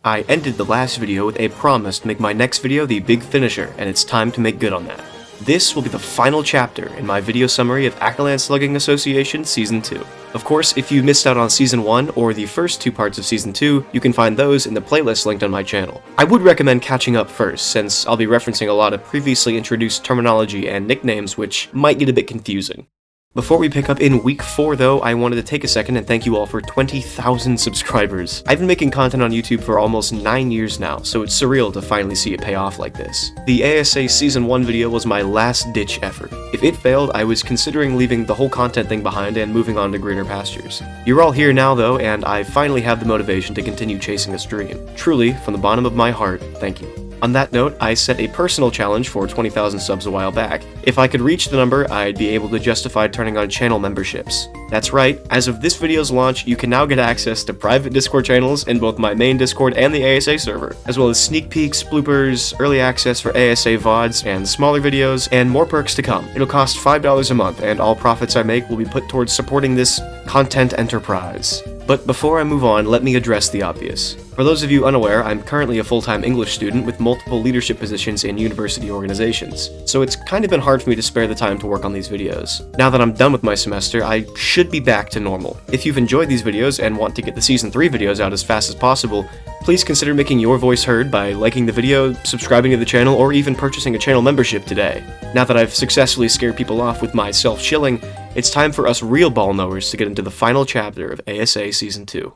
I ended the last video with a promise to make my next video the big finisher, and it's time to make good on that. This will be the final chapter in my video summary of Akaland Slugging Association Season 2. Of course, if you missed out on Season 1 or the first two parts of Season 2, you can find those in the playlist linked on my channel. I would recommend catching up first, since I'll be referencing a lot of previously introduced terminology and nicknames which might get a bit confusing. Before we pick up in week 4 though, I wanted to take a second and thank you all for 20,000 subscribers. I've been making content on YouTube for almost 9 years now, so it's surreal to finally see it pay off like this. The ASA Season 1 video was my last ditch effort. If it failed, I was considering leaving the whole content thing behind and moving on to greener pastures. You're all here now though, and I finally have the motivation to continue chasing this dream. Truly, from the bottom of my heart, thank you. On that note, I set a personal challenge for 20,000 subs a while back. If I could reach the number, I'd be able to justify turning on channel memberships. That's right, as of this video's launch, you can now get access to private Discord channels in both my main Discord and the ASA server, as well as sneak peeks, bloopers, early access for ASA VODs, and smaller videos, and more perks to come. It'll cost $5 a month, and all profits I make will be put towards supporting this content enterprise. But before I move on, let me address the obvious. For those of you unaware, I'm currently a full-time English student with multiple leadership positions in university organizations, so it's kind of been hard for me to spare the time to work on these videos. Now that I'm done with my semester, I should be back to normal. If you've enjoyed these videos and want to get the Season 3 videos out as fast as possible, please consider making your voice heard by liking the video, subscribing to the channel, or even purchasing a channel membership today. Now that I've successfully scared people off with my self-shilling, it's time for us real ball knowers to get into the final chapter of ASA Season 2.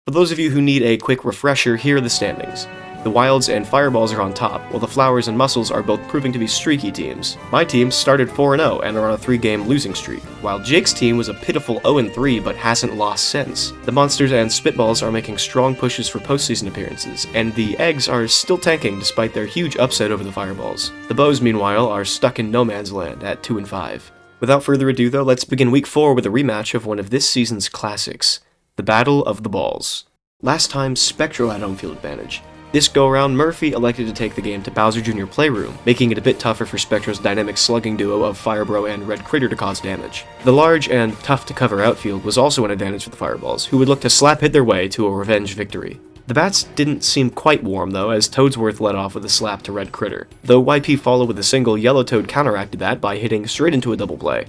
For those of you who need a quick refresher, here are the standings. The Wilds and Fireballs are on top, while the Flowers and Muscles are both proving to be streaky teams. My team started 4-0 and are on a 3-game losing streak, while Jake's team was a pitiful 0-3 but hasn't lost since. The Monsters and Spitballs are making strong pushes for postseason appearances, and the Eggs are still tanking despite their huge upset over the Fireballs. The Bows, meanwhile, are stuck in no man's land at 2-5. Without further ado though, let's begin week 4 with a rematch of one of this season's classics, the Battle of the Balls. Last time, Spectro had home field advantage. This go-around, Murphy elected to take the game to Bowser Jr. Playroom, making it a bit tougher for Spectro's dynamic slugging duo of Firebro and Red Critter to cause damage. The large and tough-to-cover outfield was also an advantage for the Fireballs, who would look to slap-hit their way to a revenge victory. The bats didn't seem quite warm though, as Toadsworth led off with a slap to Red Critter, though YP followed with a single, Yellow Toad counteracted that by hitting straight into a double play.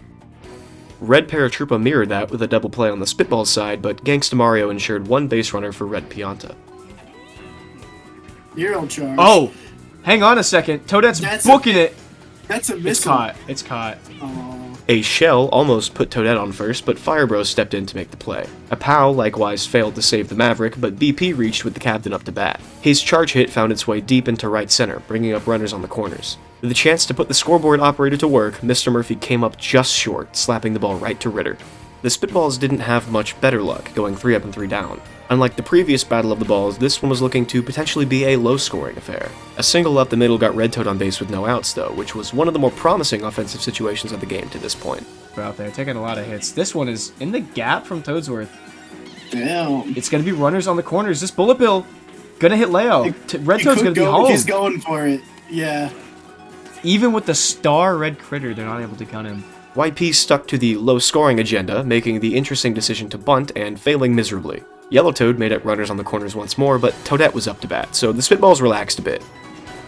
Red Paratroopa mirrored that with a double play on the Spitball side, but Gangsta Mario ensured one base runner for Red Pianta. Hero charge. Oh! Hang on a second. Toadette's booking it! That's a It's missile. caught. It's caught. A shell almost put Toadette on first, but Firebro stepped in to make the play. A POW likewise failed to save the Maverick, but BP reached with the captain up to bat. His charge hit found its way deep into right center, bringing up runners on the corners. With a chance to put the scoreboard operator to work, Mr. Murphy came up just short, slapping the ball right to Ritter. The Spitballs didn't have much better luck, going 3 up and 3 down. Unlike the previous Battle of the Balls, this one was looking to potentially be a low-scoring affair. A single up the middle got Red Toad on base with no outs though, which was one of the more promising offensive situations of the game to this point. We're out there taking a lot of hits. This one is in the gap from Toadsworth. Damn. It's going to be runners on the corners. This Bullet Bill gonna hit Leo. Red Toad's going to be home. He's going for it. Yeah. Even with the star Red Critter, they're not able to gun him. YP stuck to the low-scoring agenda, making the interesting decision to bunt and failing miserably. Yellow Toad made up runners on the corners once more, but Toadette was up to bat, so the Spitballs relaxed a bit.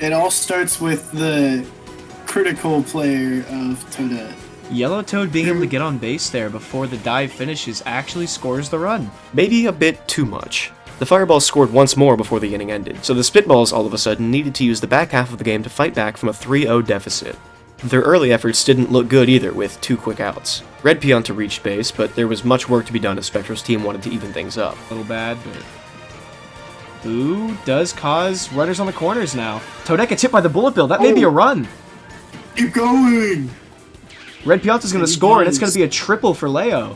It all starts with the critical player of Toadette. Yellow Toad being able to get on base there before the dive finishes actually scores the run. Maybe a bit too much. The Fireballs scored once more before the inning ended, so the Spitballs all of a sudden needed to use the back half of the game to fight back from a 3-0 deficit. Their early efforts didn't look good either, with 2 quick outs. Red Pianta reached base, but there was much work to be done if Spectro's team wanted to even things up. A little bad, but... Ooh, does cause runners on the corners now. Toadette gets hit by the Bullet Bill. That may be a run. Keep going! Red Pianta's going to score, and it's going to be a triple for Leo.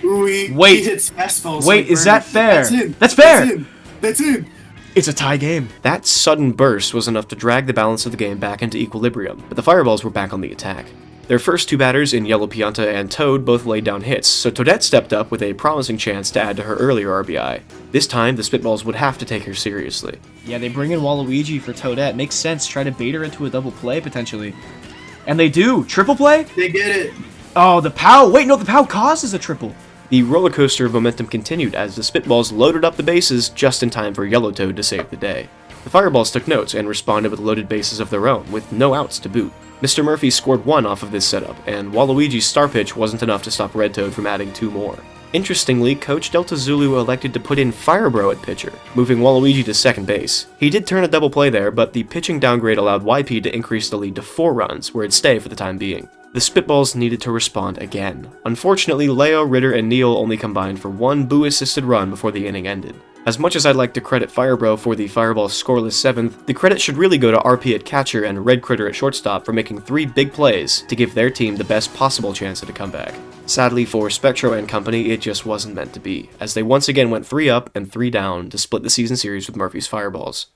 Ooh, he hits fastballs. Wait, is that fair? That's in. That's fair! That's in. That's in. It's a tie game. That sudden burst was enough to drag the balance of the game back into equilibrium, but the Fireballs were back on the attack. Their first 2 batters in Yellow Pianta and Toad both laid down hits, so Toadette stepped up with a promising chance to add to her earlier RBI. This time, the Spitballs would have to take her seriously. Yeah, they bring in Waluigi for Toadette. Makes sense. Try to bait her into a double play, potentially. And they do. Triple play? They get it. Oh, the POW. Wait, no, the POW causes a triple. The roller coaster of momentum continued as the Spitballs loaded up the bases just in time for Yellowtoad to save the day. The Fireballs took notes and responded with loaded bases of their own, with no outs to boot. Mr. Murphy scored 1 off of this setup, and Waluigi's star pitch wasn't enough to stop Red Toad from adding 2 more. Interestingly, Coach Delta Zulu elected to put in Firebro at pitcher, moving Waluigi to second base. He did turn a double play there, but the pitching downgrade allowed YP to increase the lead to 4 runs, where it'd stay for the time being. The Spitballs needed to respond again. Unfortunately, Leo, Ritter, and Neil only combined for 1 Boo-assisted run before the inning ended. As much as I'd like to credit Firebro for the Fireball's scoreless 7th, the credit should really go to RP at catcher and Red Critter at shortstop for making 3 big plays to give their team the best possible chance at a comeback. Sadly for Spectro and company, it just wasn't meant to be, as they once again went 3 up and 3 down to split the season series with Murphy's Fireballs.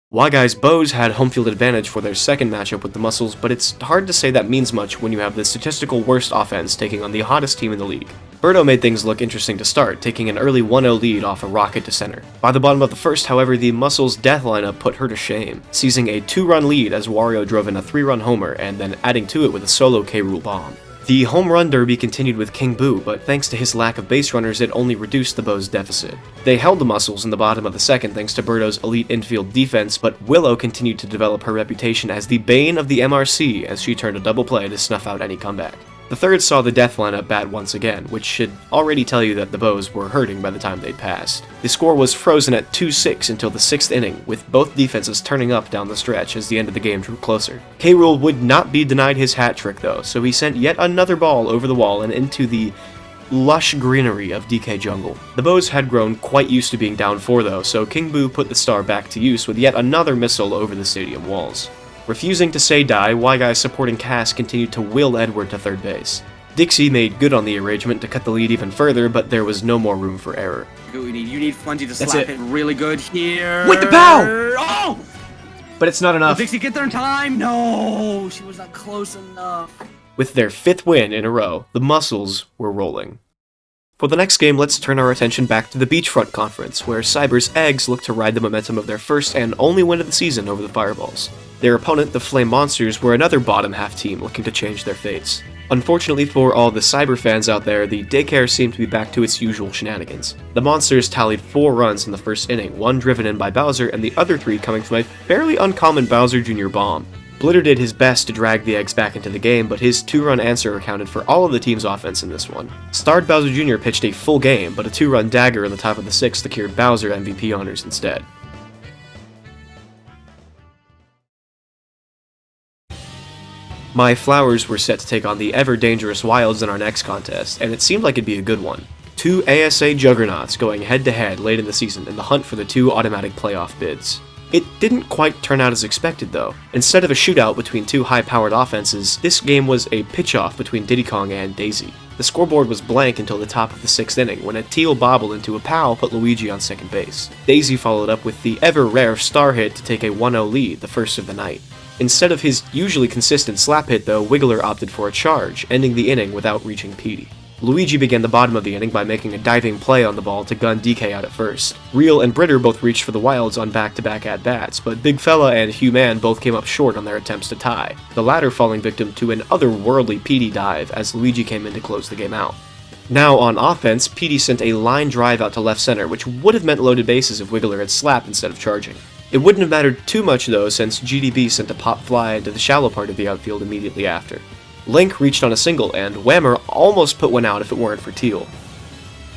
Y-Guy's Bows had home field advantage for their second matchup with the Muscles, but it's hard to say that means much when you have the statistical worst offense taking on the hottest team in the league. Birdo made things look interesting to start, taking an early 1-0 lead off a rocket to center. By the bottom of the first, however, the Muscles' death lineup put her to shame, seizing a 2-run lead as Wario drove in a 3-run homer and then adding to it with a solo K-Rool bomb. The home run derby continued with King Boo, but thanks to his lack of base runners, it only reduced the Bows' deficit. They held the Muscles in the bottom of the second thanks to Birdo's elite infield defense, but Willow continued to develop her reputation as the bane of the MRC as she turned a double play to snuff out any comeback. The third saw the death lineup bat once again, which should already tell you that the Bows were hurting by the time they'd passed. The score was frozen at 2-6 until the 6th inning, with both defenses turning up down the stretch as the end of the game drew closer. K-Rool would not be denied his hat trick though, so he sent yet another ball over the wall and into the lush greenery of DK Jungle. The Bows had grown quite used to being down 4 though, so King Boo put the star back to use with yet another missile over the stadium walls. Refusing to say die, Y-Guy's supporting cast continued to will Edward to third base. Dixie made good on the arrangement to cut the lead even further, but there was no more room for error. You need Flinty to slap it really good here. With the pow! Oh! But it's not enough. Will Dixie get there in time? No! She was not close enough. With their 5th win in a row, the Muscles were rolling. For the next game, let's turn our attention back to the Beachfront Conference, where Cyber's Eggs looked to ride the momentum of their first and only win of the season over the Fireballs. Their opponent, the Flame Monsters, were another bottom-half team looking to change their fates. Unfortunately for all the Cyber fans out there, the daycare seemed to be back to its usual shenanigans. The Monsters tallied 4 runs in the first inning, 1 driven in by Bowser and the other 3 coming from a fairly uncommon Bowser Jr. bomb. Blitter did his best to drag the Eggs back into the game, but his 2-run answer accounted for all of the team's offense in this one. Starred Bowser Jr. pitched a full game, but a 2-run dagger in the top of the 6th secured Bowser MVP honors instead. My Flowers were set to take on the ever-dangerous Wilds in our next contest, and it seemed like it'd be a good one. 2 ASA juggernauts going head-to-head late in the season in the hunt for the 2 automatic playoff bids. It didn't quite turn out as expected though. Instead of a shootout between 2 high-powered offenses, this game was a pitch-off between Diddy Kong and Daisy. The scoreboard was blank until the top of the 6th inning when a teal bobble into a POW put Luigi on second base. Daisy followed up with the ever-rare star hit to take a 1-0 lead, the first of the night. Instead of his usually consistent slap hit though, Wiggler opted for a charge, ending the inning without reaching Petey. Luigi began the bottom of the inning by making a diving play on the ball to gun DK out at first. Real and Britter both reached for the Wilds on back-to-back at-bats, but Big Fella and Hugh Man both came up short on their attempts to tie, the latter falling victim to an otherworldly Petey dive as Luigi came in to close the game out. Now on offense, Petey sent a line drive out to left center, which would have meant loaded bases if Wiggler had slapped instead of charging. It wouldn't have mattered too much though, since GDB sent a pop fly into the shallow part of the outfield immediately after. Link reached on a single, and Whammer almost put one out if it weren't for Teal.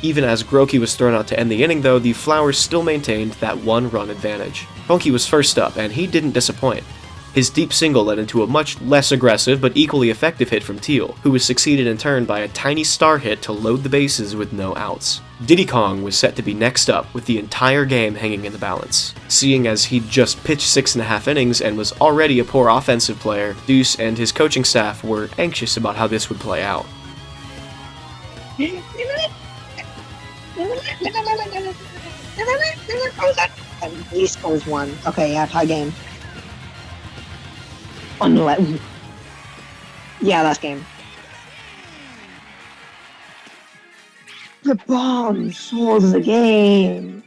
Even as Groki was thrown out to end the inning though, the Flowers still maintained that 1-run advantage. Funky was first up, and he didn't disappoint. His deep single led into a much less aggressive but equally effective hit from Teal, who was succeeded in turn by a tiny star hit to load the bases with no outs. Diddy Kong was set to be next up, with the entire game hanging in the balance. Seeing as he'd just pitched 6.5 innings and was already a poor offensive player, Deuce and his coaching staff were anxious about how this would play out. He scores 1. Okay, yeah, tie game. Yeah, last game. The bomb solves the game.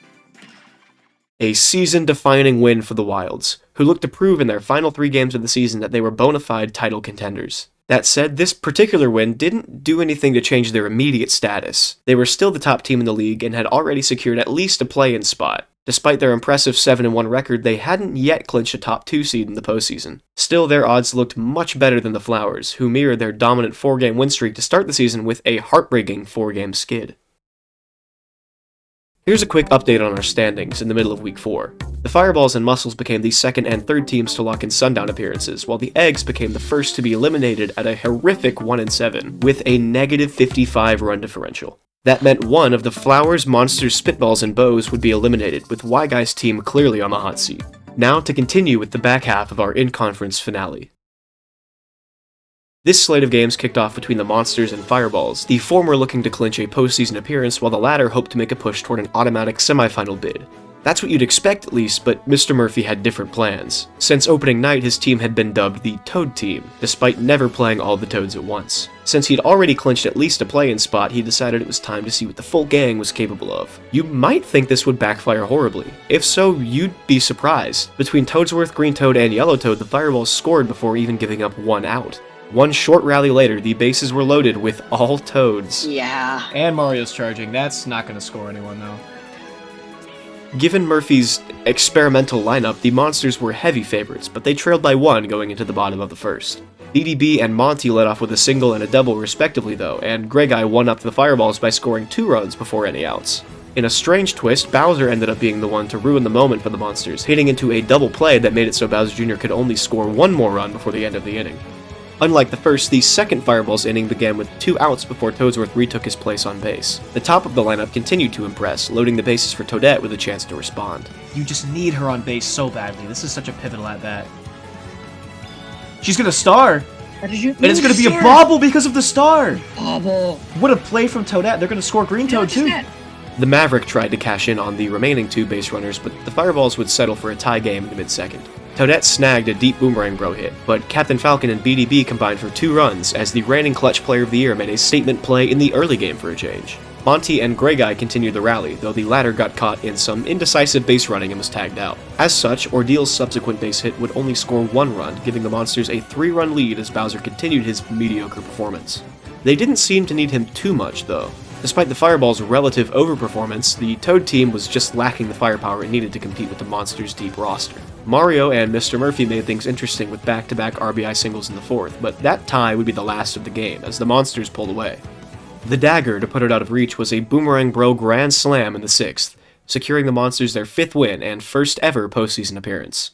A season-defining win for the Wilds, who looked to prove in their final 3 games of the season that they were bona fide title contenders. That said, this particular win didn't do anything to change their immediate status. They were still the top team in the league and had already secured at least a play-in spot. Despite their impressive 7-1 record, they hadn't yet clinched a top 2 seed in the postseason. Still, their odds looked much better than the Flowers, who mirrored their dominant 4-game win streak to start the season with a heartbreaking 4-game skid. Here's a quick update on our standings in the middle of Week 4. The Fireballs and Muscles became the second and third teams to lock in Sundown appearances, while the Eggs became the first to be eliminated at a horrific 1-7, with a negative 55 run differential. That meant one of the Flowers, Monsters, Spitballs, and Bows would be eliminated, with Y-Guy's team clearly on the hot seat. Now to continue with the back half of our in-conference finale. This slate of games kicked off between the Monsters and Fireballs, the former looking to clinch a postseason appearance while the latter hoped to make a push toward an automatic semifinal bid. That's what you'd expect at least, but Mr. Murphy had different plans. Since opening night, his team had been dubbed the Toad Team, despite never playing all the Toads at once. Since he'd already clinched at least a play-in spot, he decided it was time to see what the full gang was capable of. You might think this would backfire horribly. If so, you'd be surprised. Between Toadsworth, Green Toad, and Yellow Toad, the Fireballs scored before even giving up one out. One short rally later, the bases were loaded with all Toads. Yeah. And Mario's charging. That's not going to score anyone, though. Given Murphy's experimental lineup, the Monsters were heavy favorites, but they trailed by one going into the bottom of the first. BDB and Monty led off with a single and a double respectively though, and Gregai won up the Fireballs by scoring 2 runs before any outs. In a strange twist, Bowser ended up being the one to ruin the moment for the Monsters, hitting into a double play that made it so Bowser Jr. could only score 1 more run before the end of the inning. Unlike the first, the second Fireballs inning began with 2 outs before Toadsworth retook his place on base. The top of the lineup continued to impress, loading the bases for Toadette with a chance to respond. You just need her on base so badly. This is such a pivotal at-bat. She's going to star! And it's going to be a bobble because of the star! Bobble. What a play from Toadette. They're going to score Green Toad, too. The Maverick tried to cash in on the remaining 2 base runners, but the Fireballs would settle for a tie game in the mid-second. Toadette snagged a deep boomerang bro hit, but Captain Falcon and BDB combined for 2 runs as the reigning clutch player of the year made a statement play in the early game for a change. Monty and Gregai continued the rally, though the latter got caught in some indecisive base running and was tagged out. As such, Ordeal's subsequent base hit would only score 1 run, giving the Monsters a 3-run lead as Bowser continued his mediocre performance. They didn't seem to need him too much, though. Despite the Fireball's relative overperformance, the Toad team was just lacking the firepower it needed to compete with the Monsters' deep roster. Mario and Mr. Murphy made things interesting with back-to-back RBI singles in the 4th, but that tie would be the last of the game, as the Monsters pulled away. The dagger to put it out of reach was a Boomerang Bro grand slam in the 6th, securing the Monsters their 5th win and first ever postseason appearance.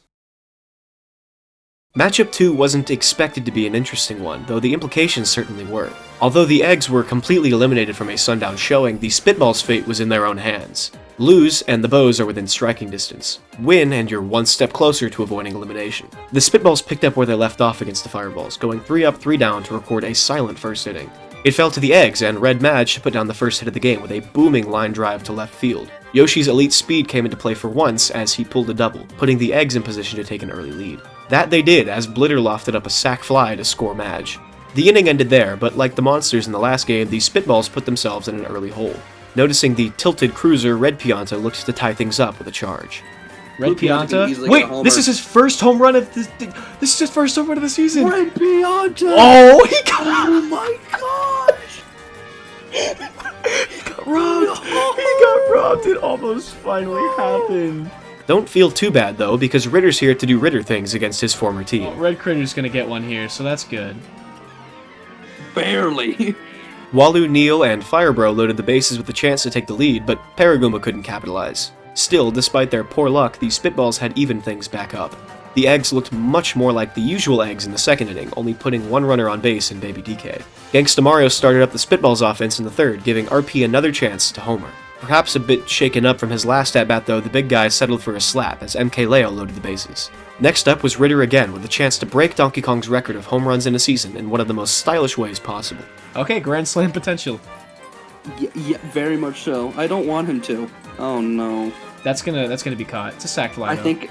Matchup 2 wasn't expected to be an interesting one, though the implications certainly were. Although the Eggs were completely eliminated from a Sundown showing, the Spitballs' fate was in their own hands. Lose, and the Bows are within striking distance. Win, and you're one step closer to avoiding elimination. The Spitballs picked up where they left off against the Fireballs, going 3 up, 3 down to record a silent first inning. It fell to the Eggs, and Red managed to put down the first hit of the game with a booming line drive to left field. Yoshi's elite speed came into play for once as he pulled a double, putting the Eggs in position to take an early lead. That they did, as Blitter lofted up a sac fly to score Madge. The inning ended there, but like the Monsters in the last game, the Spitballs put themselves in an early hole. Noticing the tilted cruiser, Red Pianta looked to tie things up with a charge. Red Pianta? Wait, this is his first home run of this is his first home run of the season! Red Pianta! Oh, he got Oh my gosh! He got robbed! He got robbed! It almost finally happened. Don't feel too bad though, because Ritter's here to do Ritter things against his former team. Red Critter's gonna get one here, so that's good. Barely. Walu, Neil, and Firebro loaded the bases with a chance to take the lead, but Paraguma couldn't capitalize. Still, despite their poor luck, the Spitballs had evened things back up. The Eggs looked much more like the usual Eggs in the second inning, only putting 1 runner on base in Baby DK. Gangsta Mario started up the Spitballs offense in the 3rd, giving RP another chance to homer. Perhaps a bit shaken up from his last at-bat though, the big guy settled for a slap as MK Leo loaded the bases. Next up was Ritter again, with a chance to break Donkey Kong's record of home runs in a season in one of the most stylish ways possible. Okay, Grand Slam potential. Yeah, very much so. I don't want him to. Oh no. That's gonna be caught. It's a sac fly. I though. think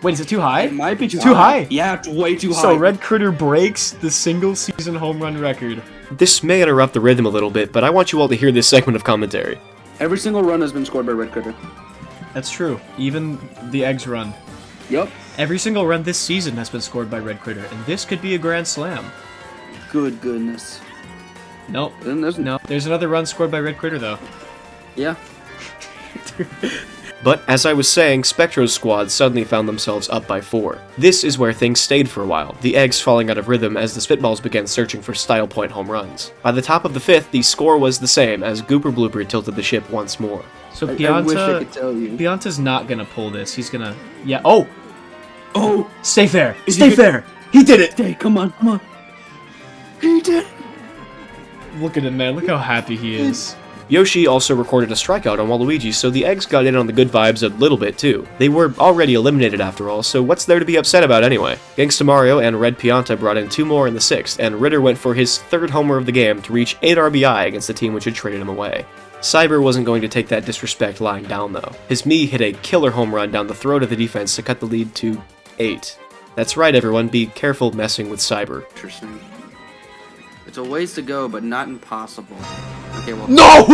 Wait, is it too high? it might be too Too high. Yeah, it's way too high. So Red Critter breaks the single season home run record. This may interrupt the rhythm a little bit, but I want you all to hear this segment of commentary. Every single run has been scored by Red Critter. That's true. Even the Eggs run. Yep. Every single run this season has been scored by Red Critter, and this could be a grand slam. Good goodness. Nope. Then there's No. There's another run scored by Red Critter, though. Yeah. But as I was saying, Spectro's squad suddenly found themselves up by 4. This is where things stayed for a while, the eggs falling out of rhythm as the Spitballs began searching for style point home runs. By the top of the 5th, the score was the same as Gooper Blooper tilted the ship once more. So I wish I could tell you. Pianta's not gonna pull this. He's gonna... Yeah. Oh! Oh! Stay fair! Stay fair! He did it! Hey, come on, come on. He did it. Look at him, man. Look how happy he is. Yoshi also recorded a strikeout on Waluigi, so the eggs got in on the good vibes a little bit too. They were already eliminated after all, so what's there to be upset about anyway? Gangsta Mario and Red Pianta brought in 2 more in the 6th, and Ritter went for his 3rd homer of the game to reach 8 RBI against the team which had traded him away. Cyber wasn't going to take that disrespect lying down though. His Mii hit a killer home run down the throat of the defense to cut the lead to 8. That's right everyone, be careful messing with Cyber. Interesting. It's a ways to go, but not impossible. Okay, well. No!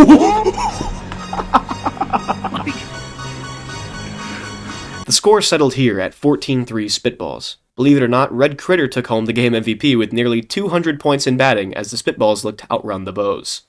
The score settled here at 14-3 Spitballs. Believe it or not, Red Critter took home the game MVP with nearly 200 points in batting as the Spitballs looked to outrun the Bows.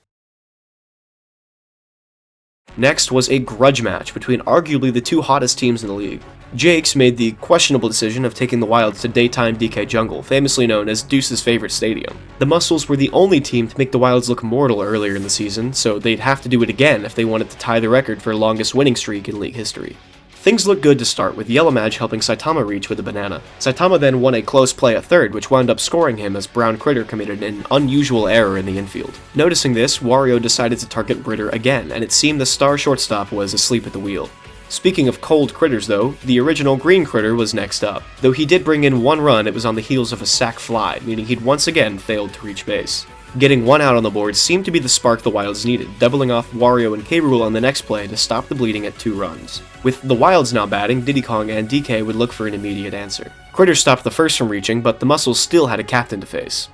Next was a grudge match between arguably the 2 hottest teams in the league. Jakes made the questionable decision of taking the Wilds to daytime DK Jungle, famously known as Deuce's favorite stadium. The Muscles were the only team to make the Wilds look mortal earlier in the season, so they'd have to do it again if they wanted to tie the record for longest winning streak in league history. Things looked good to start, with Yellow Madge helping Saitama reach with a banana. Saitama then won a close play at third, which wound up scoring him as Brown Critter committed an unusual error in the infield. Noticing this, Wario decided to target Britter again, and it seemed the star shortstop was asleep at the wheel. Speaking of cold critters though, the original Green Critter was next up. Though he did bring in 1 run, it was on the heels of a sac fly, meaning he'd once again failed to reach base. Getting 1 out on the board seemed to be the spark the Wilds needed, doubling off Wario and K-Rool on the next play to stop the bleeding at 2 runs. With the Wilds now batting, Diddy Kong and DK would look for an immediate answer. Critter stopped the first from reaching, but the Muscles still had a captain to face.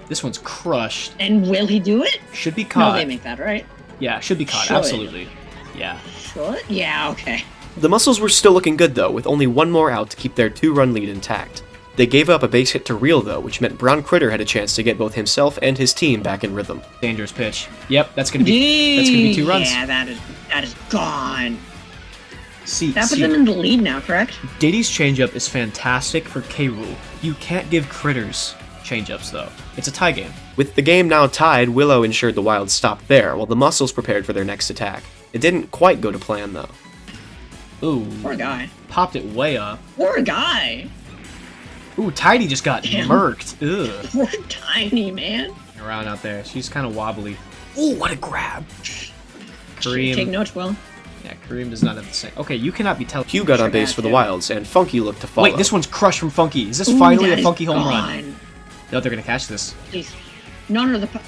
This one's crushed. And will he do it? Should be No, caught. they make that, right? Yeah, should be caught. Should. Absolutely. Yeah. Should? Yeah, okay. The Muscles were still looking good though, with only 1 more out to keep their 2-run lead intact. They gave up a base hit to Reel though, which meant Brown Critter had a chance to get both himself and his team back in rhythm. Dangerous pitch. Yep, that's gonna be 2 runs. Yeah, that is gone. See, That puts them in the lead now, correct? Diddy's changeup is fantastic for K-Rool. You can't give Critters changeups though. It's a tie game. With the game now tied, Willow ensured the Wilds stopped there, while the Muscles prepared for their next attack. It didn't quite go to plan though. Ooh. Poor guy. Popped it way up. Poor guy. Ooh, Tidy just got Damn. murked. Ugh. Poor tiny man. Around out there. She's kind of wobbly. Ooh, what a grab. Kareem. Take notes, Will. Yeah, Kareem does not have the same. Okay, you cannot be telling. Hugh got on base for the Wilds, and Funky looked to follow. Wait, this one's crushed from Funky. Is this Ooh, finally that a is Funky home gone. run? No, they're gonna catch this. Please. None of the.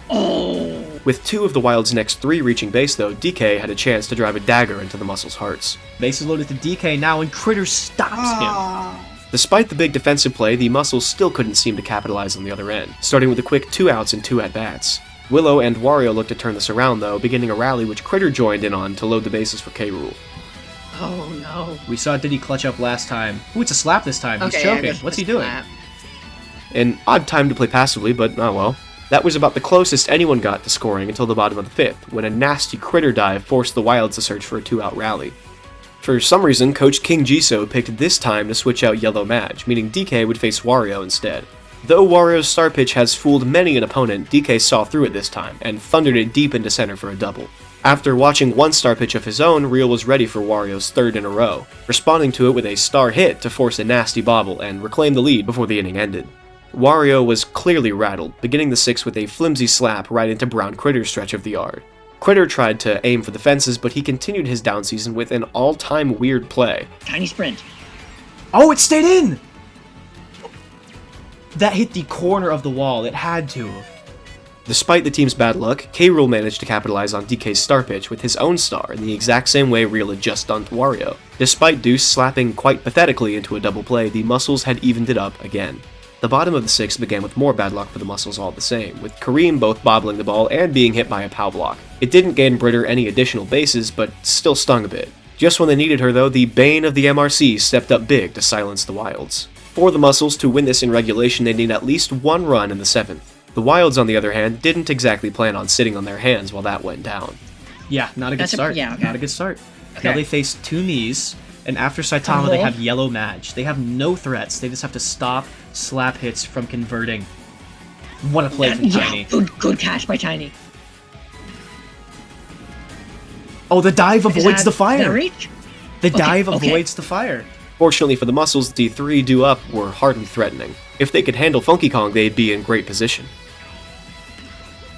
Oh. With 2 of the Wilds' next 3 reaching base though, DK had a chance to drive a dagger into the Muscles' hearts. Bases loaded to DK now, and Critter stops him. Despite the big defensive play, the Muscles still couldn't seem to capitalize on the other end, starting with a quick 2 outs and 2 at-bats. Willow and Wario looked to turn this around though, beginning a rally which Critter joined in on to load the bases for K-Rool. Oh no. We saw Diddy clutch up last time. Ooh, it's a slap this time. He's Okay, choking. What's he doing? An odd time to play passively, but oh well. That was about the closest anyone got to scoring until the bottom of the 5th, when a nasty Critter dive forced the Wilds to search for a 2-out rally. For some reason, Coach King Jisoo picked this time to switch out Yellow Madge, meaning DK would face Wario instead. Though Wario's star pitch has fooled many an opponent, DK saw through it this time, and thundered it deep into center for a double. After watching 1 star pitch of his own, Reel was ready for Wario's 3rd in a row, responding to it with a star hit to force a nasty bobble and reclaim the lead before the inning ended. Wario was clearly rattled, beginning the 6th with a flimsy slap right into Brown Critter's stretch of the yard. Critter tried to aim for the fences, but he continued his down season with an all-time weird play. Tiny sprint. Oh, it stayed in! That hit the corner of the wall. It had to. Despite the team's bad luck, K-Rool managed to capitalize on DK's star pitch with his own star in the exact same way Reel had just done to Wario. Despite Deuce slapping quite pathetically into a double play, the Muscles had evened it up again. The bottom of the 6th began with more bad luck for the Muscles all the same, with Kareem both bobbling the ball and being hit by a pow block. It didn't gain Britter any additional bases, but still stung a bit. Just when they needed her though, the bane of the MRC stepped up big to silence the Wilds. For the Muscles to win this in regulation, they need at least one run in the 7th. The Wilds, on the other hand, didn't exactly plan on sitting on their hands while that went down. Yeah, not a good start. Yeah, okay. Not a good start. Okay. Now they face two knees, and after Saitama they have Yellow Mage. They have no threats. They just have to stop slap hits from converting. What a play from Tiny. Good catch by Tiny. Oh, the dive avoids the fire. Is that reach? The dive avoids the fire. Fortunately for the Muscles, the 3 due up were hardly threatening. If they could handle Funky Kong, they'd be in great position.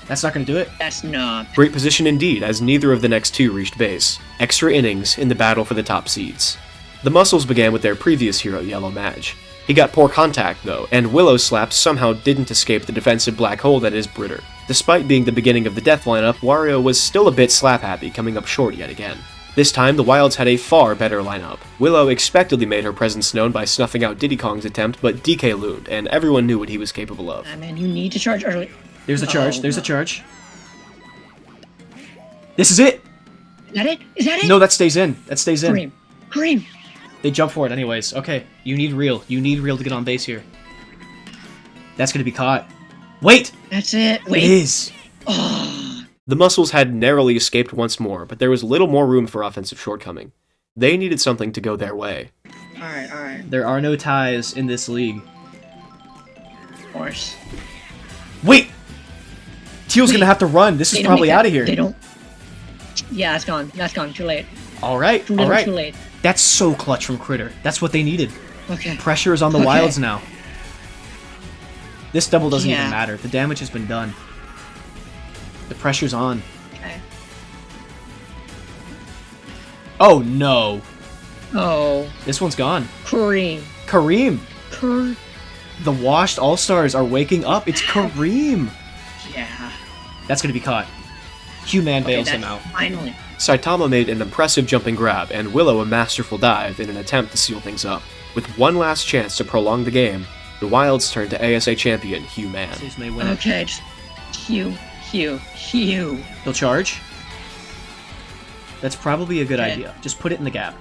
That's not going to do it. That's not. Great position indeed, as neither of the next 2 reached base. Extra innings in the battle for the top seeds. The Muscles began with their previous hero, Yellow Mage. He got poor contact, though, and Willow Slap somehow didn't escape the defensive black hole that is Britter. Despite being the beginning of the death lineup, Wario was still a bit slap-happy, coming up short yet again. This time, the Wilds had a far better lineup. Willow expectedly made her presence known by snuffing out Diddy Kong's attempt, but DK loomed, and everyone knew what he was capable of. Man, you need to charge early. There's a charge. There's a charge. This is it! Is that it? Is that it? No, that stays in. That stays in. Cream. They jump for it anyways. Okay, you need Real. You need Real to get on base here. That's gonna be caught. Wait! That's it. Wait. It is! The Muscles had narrowly escaped once more, but there was little more room for offensive shortcoming. They needed something to go their way. Alright. There are no ties in this league. Of course. Wait! Teal's gonna have to run. This is probably out of here. They don't. Yeah, it's gone. That's gone. Too late. Alright, Too alright. late. That's so clutch from Critter. That's what they needed. Okay. Pressure is on the Wilds now. This double doesn't even Yeah. matter. The damage has been done. The pressure's on. Okay. Oh no. Oh. This one's gone. Cream. Kareem! The washed All-Stars are waking up. It's Kareem! Yeah. That's gonna be caught. Q-Man bails him that's out. Finally. Saitama made an impressive jumping grab, and Willow a masterful dive in an attempt to seal things up. With one last chance to prolong the game, the Wilds turned to ASA champion Hugh Man. This may win it. Okay, just Hugh. He'll charge. That's probably a good Okay. idea. Just put it in the gap.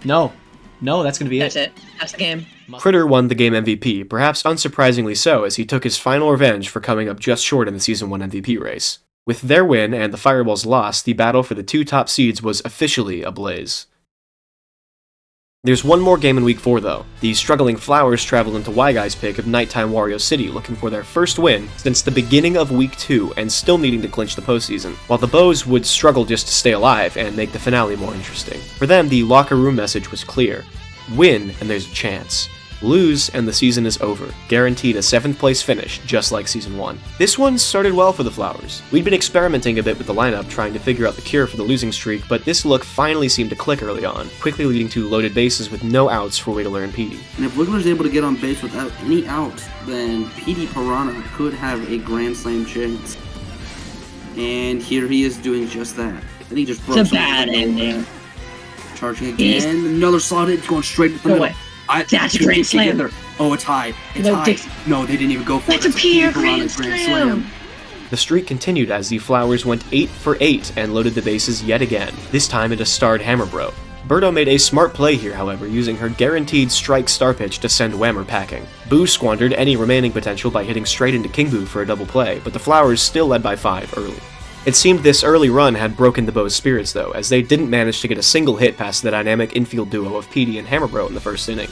No. No, that's gonna be That's it. That's the game. Critter won the game MVP, perhaps unsurprisingly so, as he took his final revenge for coming up just short in the Season 1 MVP race. With their win and the Fireballs' loss, the battle for the 2 top seeds was officially ablaze. There's one more game in Week 4 though. The struggling Flowers traveled into Y-Guy's pick of Nighttime Wario City looking for their first win since the beginning of Week 2 and still needing to clinch the postseason, while the Bows would struggle just to stay alive and make the finale more interesting. For them, the locker room message was clear. Win and there's a chance. Lose and the season is over, guaranteed a 7th place finish, just like Season 1. This one started well for the Flowers. We'd been experimenting a bit with the lineup, trying to figure out the cure for the losing streak, but this look finally seemed to click early on, quickly leading to loaded bases with no outs for Wiggler and Petey. And if Wiggler's able to get on base without any outs, then Petey Piranha could have a Grand Slam chance. And here he is doing just that. And he just broke It's a bad ending. Charging again, another slot hit, going straight to the middle. Wait. That's a Grand Slam. Together. Oh, it's high. It's No, high. Dixie. No, they didn't even go for That's it. a pure Piranha Grand Slam. The streak continued as the Flowers went 8 for 8 and loaded the bases yet again, this time it a starred Hammer Bro. Birdo made a smart play here, however, using her guaranteed strike star pitch to send Whammer packing. Boo squandered any remaining potential by hitting straight into King Boo for a double play, but the Flowers still led by 5 early. It seemed this early run had broken the Bows' spirits though, as they didn't manage to get a single hit past the dynamic infield duo of Petey and Hammer Bro in the first inning.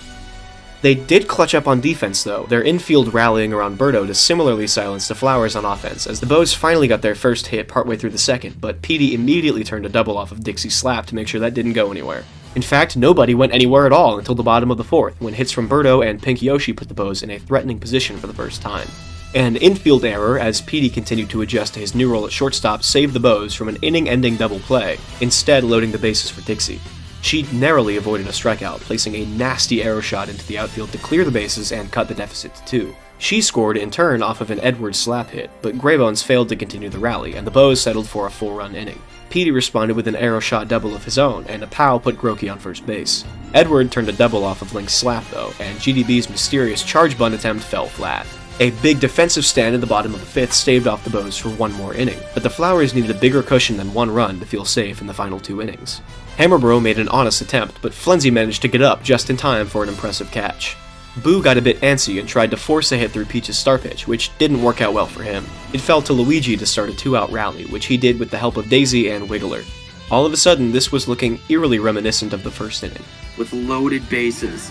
They did clutch up on defense though, their infield rallying around Birdo to similarly silence the Flowers on offense, as the Bows finally got their first hit partway through the second, but Petey immediately turned a double off of Dixie's slap to make sure that didn't go anywhere. In fact, nobody went anywhere at all until the bottom of the 4th, when hits from Birdo and Pink Yoshi put the Bows in a threatening position for the first time. An infield error, as Petey continued to adjust to his new role at shortstop, saved the Bows from an inning-ending double play, instead loading the bases for Dixie. She narrowly avoided a strikeout, placing a nasty arrow shot into the outfield to clear the bases and cut the deficit to 2. She scored in turn off of an Edwards slap hit, but Greybones failed to continue the rally, and the Bows settled for a 4-run inning. Petey responded with an arrow shot double of his own, and a pow put Grokey on first base. Edward turned a double off of Link's slap though, and GDB's mysterious charge bunt attempt fell flat. A big defensive stand in the bottom of the 5th staved off the Bows for one more inning, but the Flowers needed a bigger cushion than 1 run to feel safe in the final 2 innings. Hammer Bro made an honest attempt, but Flenzy managed to get up just in time for an impressive catch. Boo got a bit antsy and tried to force a hit through Peach's star pitch, which didn't work out well for him. It fell to Luigi to start a 2-out rally, which he did with the help of Daisy and Wiggler. All of a sudden, this was looking eerily reminiscent of the first inning. With loaded bases.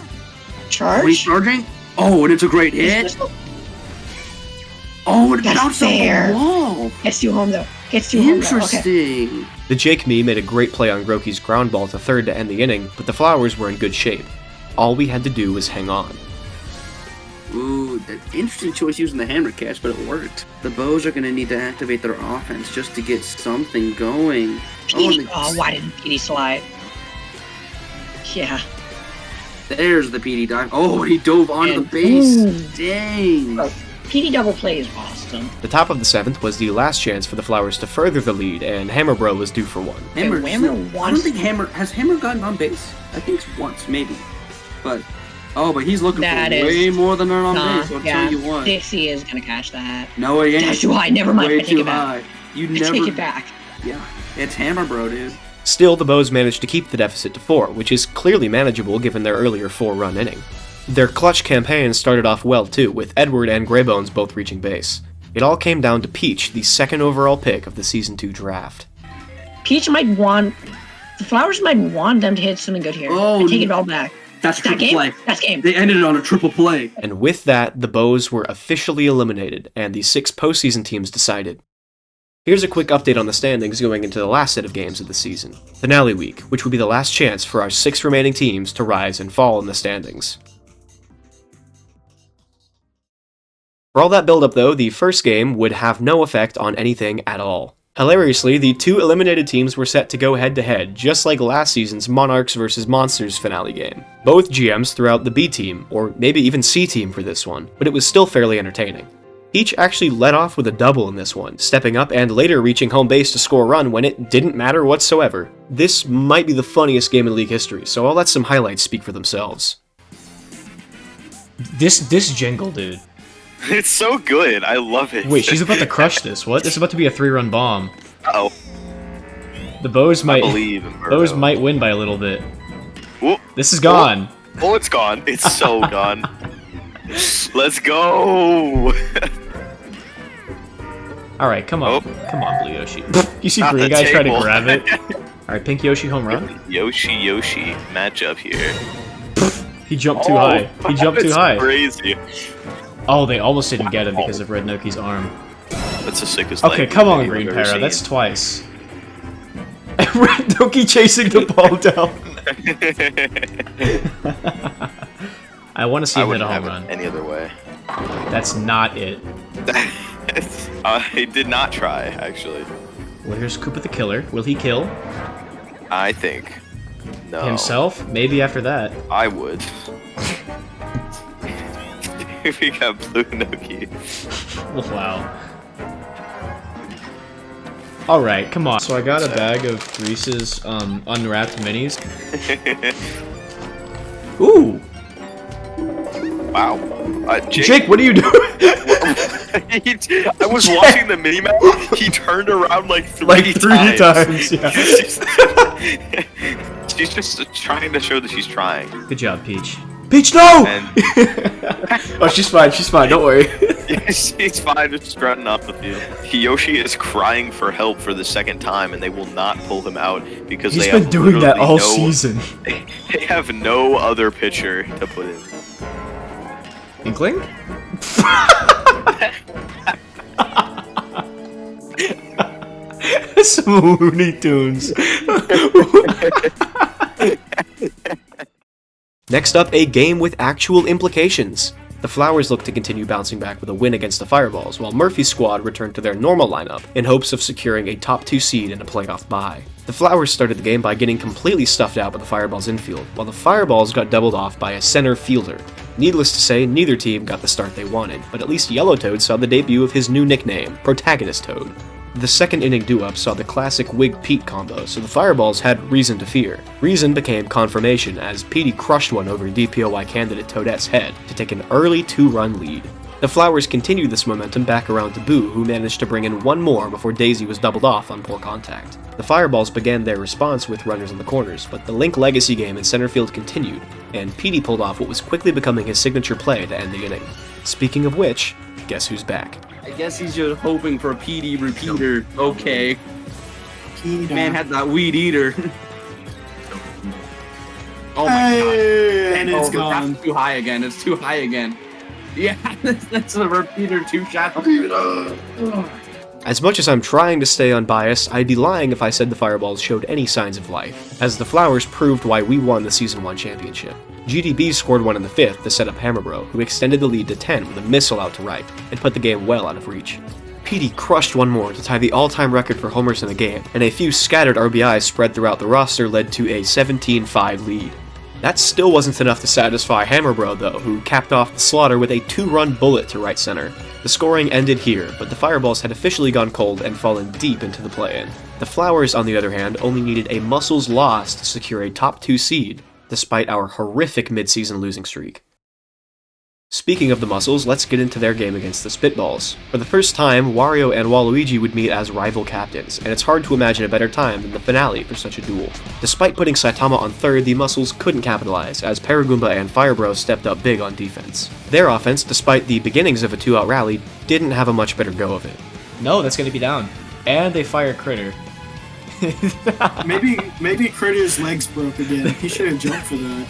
Charge? Are we charging? Oh, and it's a great hit. Oh, it That's bounced off fair. the wall. Gets you home though. Gets you home though. Okay. Interesting. The Jake Me made a great play on Groki's ground ball to third to end the inning, but the Flowers were in good shape. All we had to do was hang on. Ooh, interesting choice using the hammer catch, but it worked. The Bows are going to need to activate their offense just to get something going. Why didn't PD slide? Yeah. There's the PD dive. Oh, he dove onto the base. Dang. Bro, PD double play is awesome. The top of the 7th was the last chance for the Flowers to further the lead, and Hammer Bro was due for one. Hammer, Hammer I don't wants- think has Hammer gotten on base? I think it's once, maybe. But he's looking That for is- way more than on Nah, base. I'll yeah. tell you what. Dixie is gonna catch that. No, he ain't. That's too high. Never mind. Way I take too it back. high. You I never. take it back. Yeah, it's Hammer Bro, dude. Still, the Bows managed to keep the deficit to 4, which is clearly manageable given their earlier 4-run inning. Their clutch campaign started off well too, with Edward and Greybones both reaching base. It all came down to Peach, the 2nd overall pick of the Season 2 draft. Peach might want. The Flowers might want them to hit something good here. Oh, I take it all back. That's That triple game? play. That's game. They ended it on a triple play. And with that, the Bows were officially eliminated, and the 6 postseason teams decided. Here's a quick update on the standings going into the last set of games of the season, Finale Week, which will be the last chance for our 6 remaining teams to rise and fall in the standings. For all that build-up though, the first game would have no effect on anything at all. Hilariously, the 2 eliminated teams were set to go head-to-head, just like last season's Monarchs vs. Monsters finale game. Both GMs threw out the B team, or maybe even C team for this one, but it was still fairly entertaining. Peach actually led off with a double in this one, stepping up and later reaching home base to score a run when it didn't matter whatsoever. This might be the funniest game in league history, so I'll let some highlights speak for themselves. This jingle, dude. It's so good. I love it. Wait, she's about to crush this. What? This is about to be a 3-run bomb. Oh, The Bows I might believe in Virgo. Bows might win by a little bit. Whoop. This is gone. Oh, it's gone. It's so gone. Let's go. All right, come on, Oh. come on, Blue Yoshi. You see Not Green the Guy try to table. grab it. All right, Pink Yoshi home run. Yoshi matchup here. He jumped too high. He jumped too That's high. Crazy. Oh, they almost didn't get him because of Red Noki's arm. That's the sickest. Okay, leg come on, we've Green ever Para. seen. That's twice. Red Noki chasing the ball down. I want to see I him hit wouldn't a home have run. it any other way. That's not it. I did not try, actually. Well, here's Koopa the Killer. Will he kill I think. No. himself? Maybe after that. I would. We got Blue Noki. Wow. Alright, come on. So I got a bag of Reese's unwrapped minis. Ooh! Wow. Jake, what are you doing? I was watching the mini-map. He turned around like three times, yeah. She's just trying to show that she's trying. Good job, Peach. Peach, no! And Oh, she's fine, don't worry. she's fine, just strutting off the field. Yoshi is crying for help for the 2nd time, and they will not pull him out because He's they been have doing that all literally season. They have no other pitcher to put in. Inkling? Some Looney Tunes. Next up, a game with actual implications. The Flowers looked to continue bouncing back with a win against the Fireballs, while Murphy's squad returned to their normal lineup in hopes of securing a top 2 seed and a playoff bye. The Flowers started the game by getting completely stuffed out by the Fireballs' infield, while the Fireballs got doubled off by a center fielder. Needless to say, neither team got the start they wanted, but at least Yellow Toad saw the debut of his new nickname, Protagonist Toad. The 2nd inning do-up saw the classic Wig-Pete combo, so the Fireballs had reason to fear. Reason became confirmation as Petey crushed one over DPOY candidate Toadette's head to take an early 2-run lead. The Flowers continued this momentum back around to Boo, who managed to bring in one more before Daisy was doubled off on poor contact. The Fireballs began their response with runners in the corners, but the Link Legacy game in center field continued, and Petey pulled off what was quickly becoming his signature play to end the inning. Speaking of which, guess who's back? I guess he's just hoping for a PD repeater. Okay. Man had that weed eater. Oh my god. And it's gone. That's too high again. It's too high again. Yeah, that's a repeater 2 shot. As much as I'm trying to stay unbiased, I'd be lying if I said the Fireballs showed any signs of life, as the Flowers proved why we won the Season 1 championship. GDB scored one in the 5th to set up Hammerbro, who extended the lead to 10 with a missile out to right, and put the game well out of reach. Petey crushed one more to tie the all-time record for homers in a game, and a few scattered RBIs spread throughout the roster led to a 17-5 lead. That still wasn't enough to satisfy Hammerbro though, who capped off the slaughter with a 2-run bullet to right center. The scoring ended here, but the Fireballs had officially gone cold and fallen deep into the play-in. The Flowers, on the other hand, only needed a Muscles loss to secure a top 2 seed, despite our horrific mid-season losing streak. Speaking of the Muscles, let's get into their game against the Spitballs. For the first time, Wario and Waluigi would meet as rival captains, and it's hard to imagine a better time than the finale for such a duel. Despite putting Saitama on third, the Muscles couldn't capitalize, as Paragoomba and Firebro stepped up big on defense. Their offense, despite the beginnings of a 2-out rally, didn't have a much better go of it. No, that's gonna be down. And they fire Critter. Maybe Critter's legs broke again. He should have jumped for that.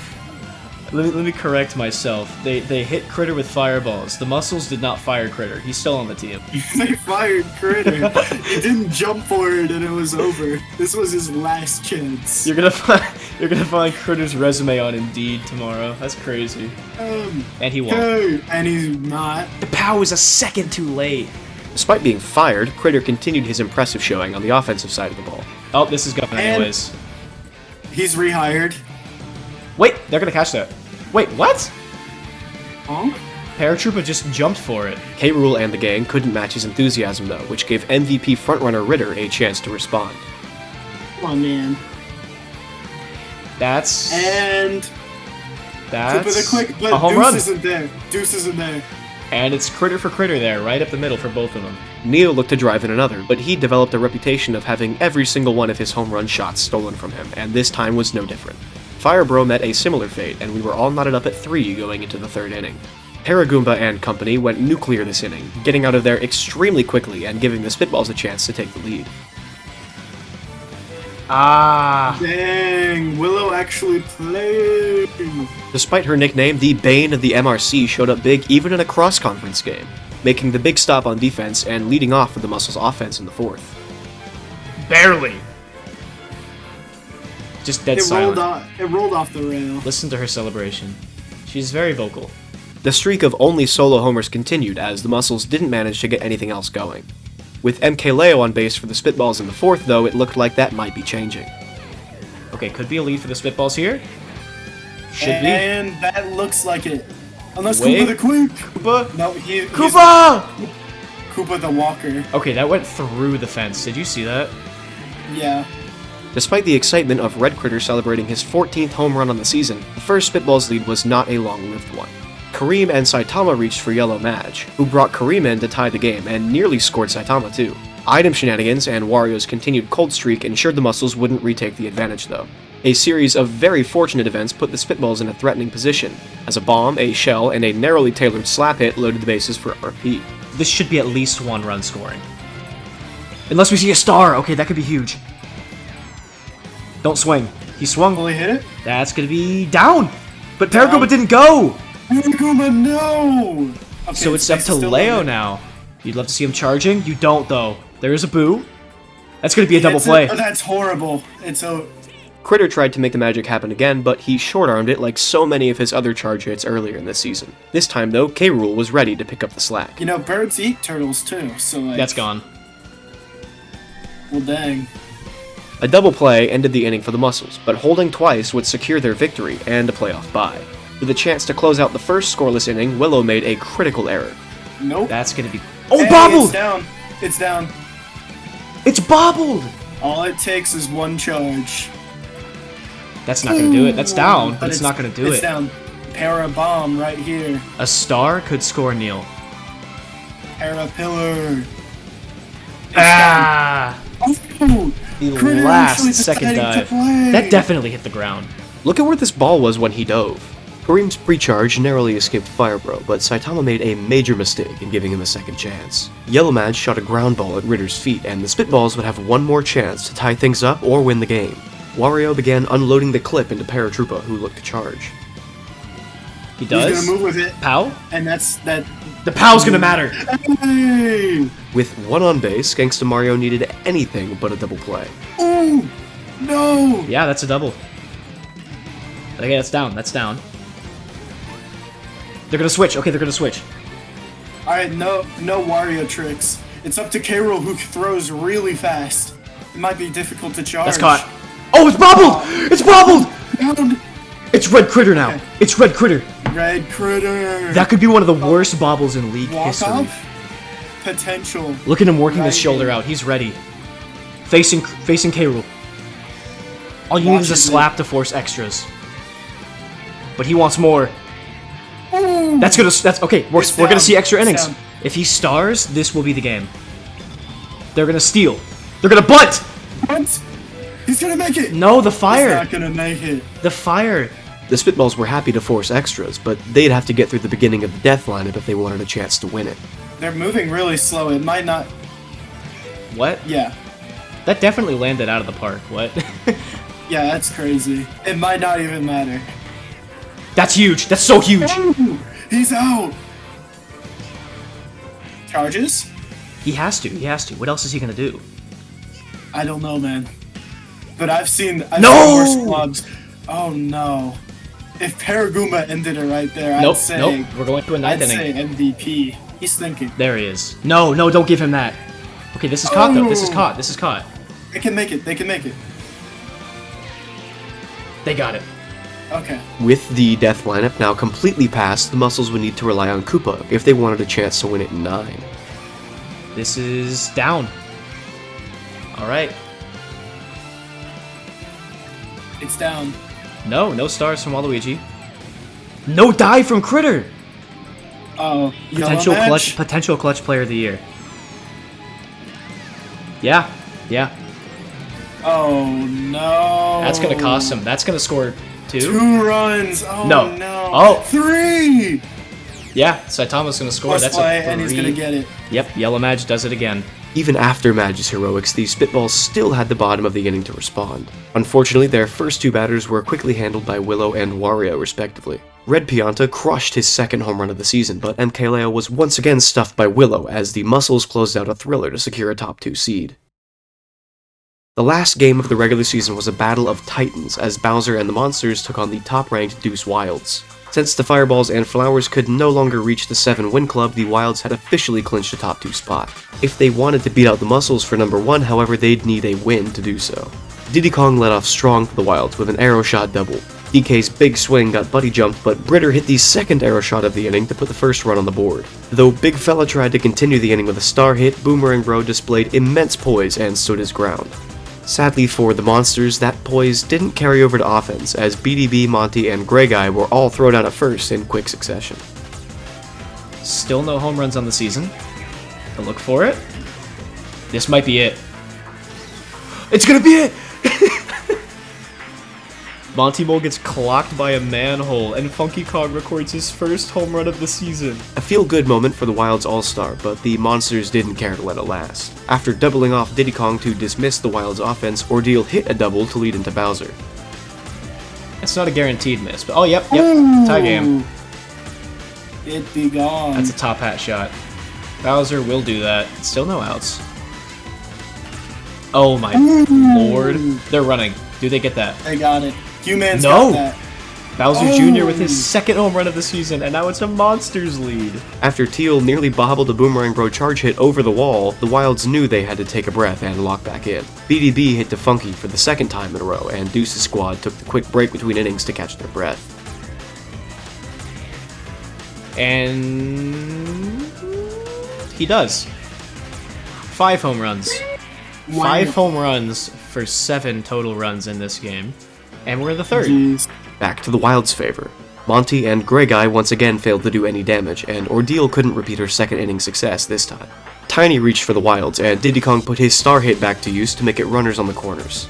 Let me correct myself. They hit Critter with fireballs. The Muscles did not fire Critter. He's still on the team. They fired Critter. He didn't jump forward and it was over. This was his last chance. You're gonna find Critter's resume on Indeed tomorrow. That's crazy. And he won't. And he's not. The power was a second too late. Despite being fired, Critter continued his impressive showing on the offensive side of the ball. Oh, this is going anyways. He's rehired. Wait, they're gonna catch that. Wait, what? Huh? Paratroopa just jumped for it. K-Rool and the gang couldn't match his enthusiasm though, which gave MVP frontrunner Ritter a chance to respond. Come on, man. That's with a quick, but a home Deuce run. isn't there. Deuce isn't there. And it's Critter for Critter there, right up the middle for both of them. Neo looked to drive in another, but he developed a reputation of having every single one of his home run shots stolen from him, and this time was no different. Firebro met a similar fate, and we were all knotted up at 3 going into the 3rd inning. Paragoomba and company went nuclear this inning, getting out of there extremely quickly and giving the Spitballs a chance to take the lead. Ah. Dang, Willow actually played. Despite her nickname, the Bane of the MRC showed up big even in a cross-conference game, making the big stop on defense and leading off with the Muscles offense in the 4th. Barely. Just dead silent. It rolled off the rail. Listen to her celebration. She's very vocal. The streak of only solo homers continued as the Muscles didn't manage to get anything else going. With MK Leo on base for the Spitballs in the 4th, though, it looked like that might be changing. Okay, could be a lead for the Spitballs here. Should be. And that looks like it. Unless Wait. Koopa the Quick. Koopa? No, Koopa! Koopa the Walker. Okay, that went through the fence. Did you see that? Yeah. Despite the excitement of Red Critter celebrating his 14th home run on the season, the first Spitballs lead was not a long-lived one. Kareem and Saitama reached for Yellow Madge, who brought Kareem in to tie the game and nearly scored Saitama too. Item shenanigans and Wario's continued cold streak ensured the Muscles wouldn't retake the advantage though. A series of very fortunate events put the Spitballs in a threatening position, as a bomb, a shell, and a narrowly tailored slap hit loaded the bases for RP. This should be at least 1 run scoring. Unless we see a star! Okay, that could be huge. Don't swing. He swung. Will he hit it? That's gonna be down! But Paragoomba didn't go! Paragoomba, no! Okay, So it's up to Leo now. You'd love to see him charging? You don't, though. There is a boo. That's gonna be a double play. That's horrible. It's a... Critter tried to make the magic happen again, but he short-armed it like so many of his other charge hits earlier in this season. This time, though, K-Rool was ready to pick up the slack. You know, birds eat turtles, too, so like... That's gone. Well, dang. A double play ended the inning for the Muscles, but holding twice would secure their victory and a playoff bye. With a chance to close out the first scoreless inning, Willow made a critical error. Nope. That's gonna be... Oh, Hey, bobbled! It's down. It's down. It's bobbled! All it takes is 1 charge. That's not gonna do it. That's down, but But it's not gonna do it's it. down. Para bomb right here. A star could score Neil. Pillar. Ah! Oh, The Critter last actually second decided to dive. play. That definitely hit the ground. Look at where this ball was when he dove. Kareem's pre-charge narrowly escaped Fire Bro, but Saitama made a major mistake in giving him a second chance. Yellow Mad shot a ground ball at Ritter's feet, and the Spitballs would have one more chance to tie things up or win the game. Wario began unloading the clip into Paratroopa, who looked to charge. He He's does. gonna move with it, Pow? and that's that. The pow's gonna matter. Hey! With one on base, Gangsta Mario needed anything but a double play. Ooh! No! Yeah, that's a double. Okay, that's down. That's down. They're gonna switch. Okay, they're gonna switch. Alright, no Wario tricks. It's up to K. Rool, who throws really fast. It might be difficult to charge. That's caught. Oh, it's bobbled! It's bobbled! Down. It's Red Critter now. Okay. It's Red Critter. Red Critter. That could be one of the worst bobbles in League Walk history. up. Potential. Look at him working his Right shoulder here. out. He's ready. Facing K. Rool. All you need is a Watches it. slap to force extras. But he wants more. Ooh. That's okay. We're It's gonna down. see extra It's innings. down. If he stars, this will be the game. They're gonna steal. They're gonna bunt. What? He's gonna make it. No, the He's fire. not gonna make it. The fire. The Spitballs were happy to force extras, but they'd have to get through the beginning of the death lineup if they wanted a chance to win it. They're moving really slow. It might not. What? Yeah. That definitely landed out of the park. What? Yeah, that's crazy. It might not even matter. That's huge. That's so huge. Ooh, he's out. Charges? He has to. He has to. What else is he gonna do? I don't know, man. But I've seen No! worse squabs. Oh no. If Paragoomba ended it right there, Nope. I'd say Nope. We're going to a I'd ninth say inning. MVP. He's thinking. There he is. No, no, don't give him that. Okay, this is caught though. This is Oh. caught. This is caught. They can make it. They can make it. They got it. Okay. With the death lineup now completely passed, the Muscles would need to rely on Koopa if they wanted a chance to win it in 9. This is down. All right. It's down. No, no stars from Waluigi. No dive from Critter. Oh, Potential clutch player of the year. Yeah, yeah. Oh no. That's gonna cost him. That's gonna score 2. 2 runs. Oh No. no. Oh. 3. Yeah, Saitama's gonna score. Force That's play, a 3. and he's gonna get it. Yep, Yellow Mage does it again. Even after Madge's heroics, the Spitballs still had the bottom of the inning to respond. Unfortunately, their first 2 batters were quickly handled by Willow and Wario, respectively. Red Pianta crushed his second home run of the season, but MKLeo was once again stuffed by Willow as the Muscles closed out a thriller to secure a top 2 seed. The last game of the regular season was a battle of titans, as Bowser and the Monsters took on the top-ranked Deuce Wilds. Since the Fireballs and Flowers could no longer reach the 7-win club, the Wilds had officially clinched a top 2 spot. If they wanted to beat out the Muscles for number 1, however, they'd need a win to do so. Diddy Kong led off strong for the Wilds with an arrow shot double. DK's big swing got buddy jumped, but Britter hit the second arrow shot of the inning to put the first run on the board. Though Big Fella tried to continue the inning with a star hit, Boomerang Bro displayed immense poise and stood his ground. Sadly for the Monsters, that poise didn't carry over to offense, as BDB, Monty, and Grey Guy were all thrown out at first in quick succession. Still no home runs on the season. But look for it. This might be it. It's gonna be it! Monty Mole gets clocked by a manhole, and Funky Kong records his first home run of the season. A feel-good moment for the Wilds All-Star, but the Monsters didn't care to let it last. After doubling off Diddy Kong to dismiss the Wilds offense, Ordeal hit a double to lead into Bowser. It's not a guaranteed miss, but oh, yep, tie game. It be gone. That's a top hat shot. Bowser will do that. Still no outs. Oh my lord. They're running. Do they get that? They got it. Human's No. got that. Bowser Jr. with his second home run of the season, and now it's a Monsters lead. After Teal nearly bobbled a Boomerang Bro charge hit over the wall, the Wilds knew they had to take a breath and lock back in. BDB hit to Funky for the second time in a row, and Deuce's squad took the quick break between innings to catch their breath. And he does. 5 home runs. 5 home runs for 7 total runs in this game. And we're in the third. Jeez. Back to the Wilds' favor. Monty and Grey Guy once again failed to do any damage, and Ordeal couldn't repeat her second inning success this time. Tiny reached for the wilds, and Diddy Kong put his star hit back to use to make it runners on the corners.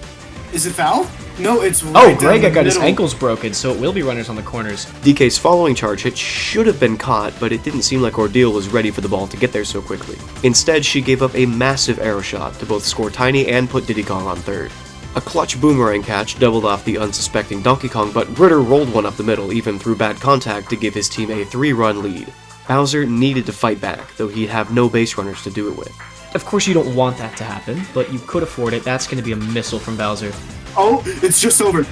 Is it foul? No, it's right Oh, down Greg the got his middle. ankles broken, so it will be runners on the corners. DK's following charge hit should have been caught, but it didn't seem like Ordeal was ready for the ball to get there so quickly. Instead, she gave up a massive arrow shot to both score Tiny and put Diddy Kong on third. A clutch boomerang catch doubled off the unsuspecting Donkey Kong, but Ritter rolled one up the middle even through bad contact to give his team a 3-run lead. Bowser needed to fight back, though he'd have no base runners to do it with. Of course you don't want that to happen, but you could afford it. That's going to be a missile from Bowser. Oh, it's just over.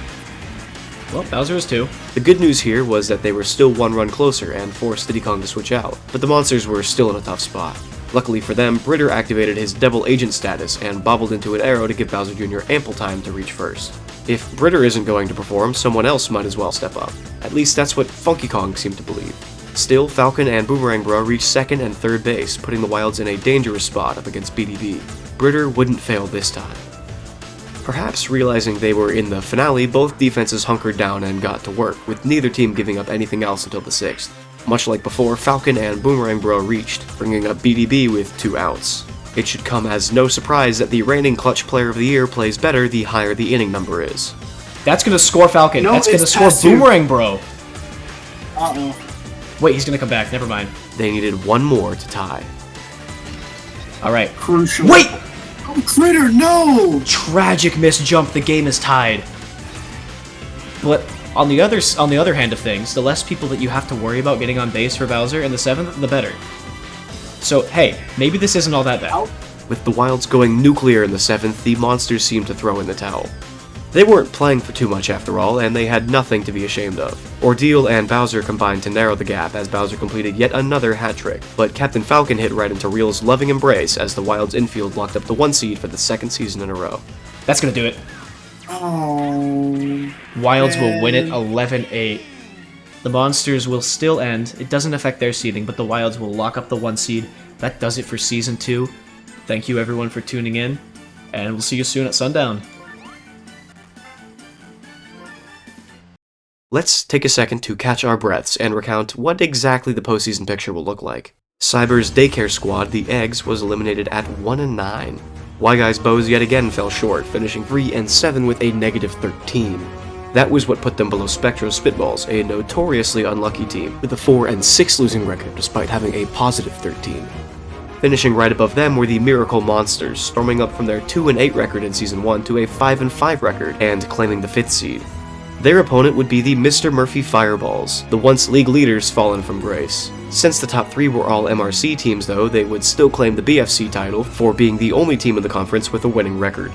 Well, Bowser is 2. The good news here was that they were still 1 run closer and forced Diddy Kong to switch out, but the monsters were still in a tough spot. Luckily for them, Britter activated his Devil Agent status and bobbled into an arrow to give Bowser Jr. ample time to reach first. If Britter isn't going to perform, someone else might as well step up. At least that's what Funky Kong seemed to believe. Still, Falcon and Boomerang Bro reached second and third base, putting the Wilds in a dangerous spot up against BDB. Britter wouldn't fail this time. Perhaps realizing they were in the finale, both defenses hunkered down and got to work, with neither team giving up anything else until the 6th. Much like before, Falcon and Boomerang Bro reached, bringing up BDB with 2 outs. It should come as no surprise that the reigning Clutch Player of the Year plays better the higher the inning number is. That's going to score Falcon. No, That's going to it's score past you. Boomerang Bro. Uh-oh. Wait, he's going to come back. Never mind. They needed 1 more to tie. All right. Crucial. Wait! Oh, Critter, no! Tragic missed jump. The game is tied. But on the other hand of things, the less people that you have to worry about getting on base for Bowser in the 7th, the better. So, hey, maybe this isn't all that bad. With the Wilds going nuclear in the 7th, the monsters seemed to throw in the towel. They weren't playing for too much after all, and they had nothing to be ashamed of. Ordeal and Bowser combined to narrow the gap as Bowser completed yet another hat trick, but Captain Falcon hit right into Real's loving embrace as the Wilds infield locked up the 1 seed for the 2nd season in a row. That's going to do it. Oh. Wilds will win it 11-8. The monsters will still end. It doesn't affect their seeding, but the Wilds will lock up the 1 seed. That does it for Season 2. Thank you everyone for tuning in, and we'll see you soon at Sundown. Let's take a second to catch our breaths and recount what exactly the postseason picture will look like. Cyber's daycare squad, the Eggs, was eliminated at 1-9. Y-Guy's Bows yet again fell short, finishing 3-7 with a -13. That was what put them below Spectro's Spitballs, a notoriously unlucky team, with a 4-6 losing record despite having a +13. Finishing right above them were the Miracle Monsters, storming up from their 2-8 record in Season 1 to a 5-5 record, and claiming the 5th seed. Their opponent would be the Mr. Murphy Fireballs, the once league leaders fallen from grace. Since the top 3 were all MRC teams though, they would still claim the BFC title for being the only team in the conference with a winning record.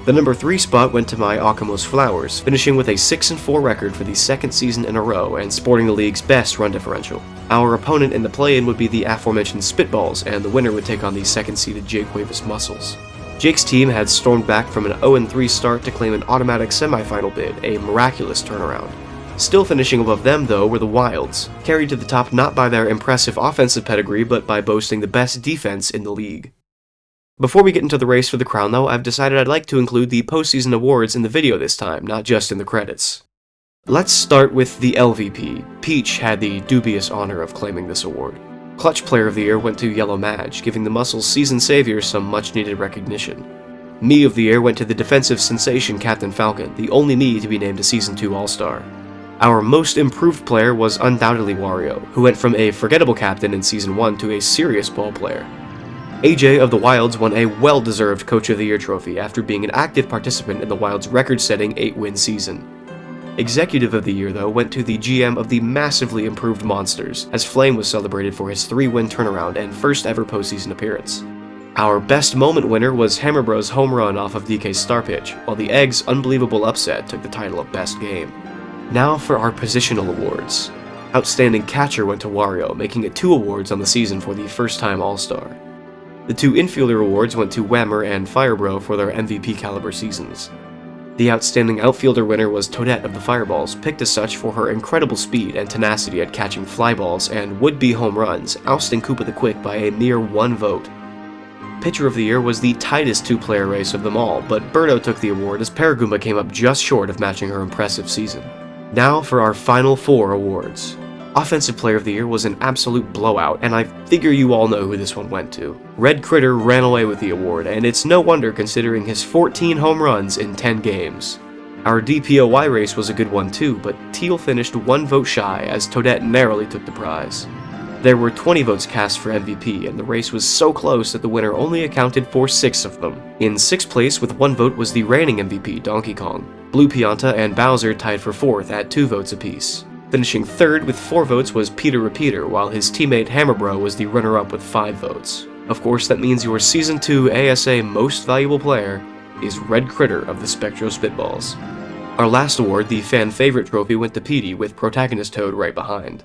The number 3 spot went to my Akamos Flowers, finishing with a 6-4 record for the 2nd season in a row and sporting the league's best run differential. Our opponent in the play-in would be the aforementioned Spitballs, and the winner would take on the 2nd-seeded Jake Wavis Muscles. Jake's team had stormed back from an 0-3 start to claim an automatic semifinal bid, a miraculous turnaround. Still finishing above them, though, were the Wilds, carried to the top not by their impressive offensive pedigree, but by boasting the best defense in the league. Before we get into the race for the crown, though, I've decided I'd like to include the postseason awards in the video this time, not just in the credits. Let's start with the LVP. Peach had the dubious honor of claiming this award. Clutch Player of the Year went to Yellow Madge, giving the Muscles' season savior some much-needed recognition. Me of the Year went to the defensive sensation Captain Falcon, the only me to be named a Season 2 All-Star. Our most improved player was undoubtedly Wario, who went from a forgettable captain in Season 1 to a serious ball player. AJ of the Wilds won a well-deserved Coach of the Year trophy after being an active participant in the Wilds' record-setting 8-win season. Executive of the Year, though, went to the GM of the massively improved Monsters, as Flame was celebrated for his 3-win turnaround and first ever postseason appearance. Our best moment winner was Hammer Bros' home run off of DK's star pitch, while the Eggs' unbelievable upset took the title of Best Game. Now for our positional awards. Outstanding Catcher went to Wario, making it 2 awards on the season for the first-time All-Star. The 2 Infielder awards went to Whammer and Firebro for their MVP caliber seasons. The Outstanding Outfielder winner was Toadette of the Fireballs, picked as such for her incredible speed and tenacity at catching fly balls and would-be home runs, ousting Koopa the Quick by a mere 1 vote. Pitcher of the Year was the tightest 2-player race of them all, but Birdo took the award as Paragoomba came up just short of matching her impressive season. Now for our final 4 awards. Offensive Player of the Year was an absolute blowout, and I figure you all know who this one went to. Red Critter ran away with the award, and it's no wonder considering his 14 home runs in 10 games. Our DPOY race was a good one too, but Teal finished 1 vote shy as Toadette narrowly took the prize. There were 20 votes cast for MVP, and the race was so close that the winner only accounted for 6 of them. In 6th place with 1 vote was the reigning MVP, Donkey Kong. Blue Pianta and Bowser tied for 4th at 2 votes apiece. Finishing 3rd with 4 votes was Peter Repeater, while his teammate Hammerbro was the runner-up with 5 votes. Of course, that means your Season 2 ASA Most Valuable Player is Red Critter of the Spectro Spitballs. Our last award, the fan favorite trophy, went to Petey, with Protagonist Toad right behind.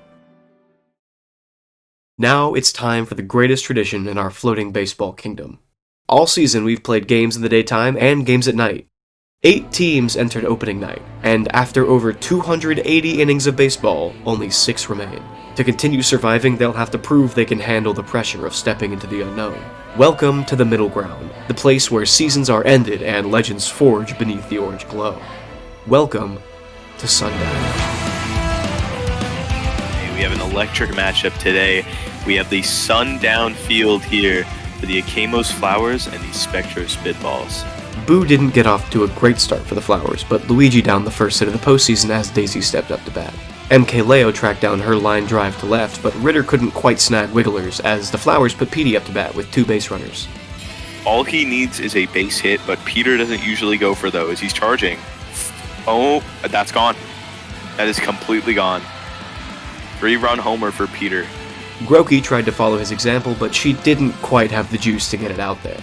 Now it's time for the greatest tradition in our floating baseball kingdom. All season we've played games in the daytime and games at night. 8 teams entered opening night, and after over 280 innings of baseball, only 6 remain. To continue surviving, they'll have to prove they can handle the pressure of stepping into the unknown. Welcome to the middle ground, the place where seasons are ended and legends forge beneath the orange glow. Welcome to Sundown. We have an electric matchup today. We have the Sundown field here for the Akamos Flowers and the Spectro Spitballs. Boo didn't get off to a great start for the Flowers, but Luigi downed the first hit of the postseason as Daisy stepped up to bat. MK Leo tracked down her line drive to left, but Ritter couldn't quite snag Wigglers as the Flowers put Petey up to bat with 2 base runners. All he needs is a base hit, but Peter doesn't usually go for those. He's charging. Oh, that's gone. That is completely gone. 3-run homer for Peter. Groki tried to follow his example, but she didn't quite have the juice to get it out there.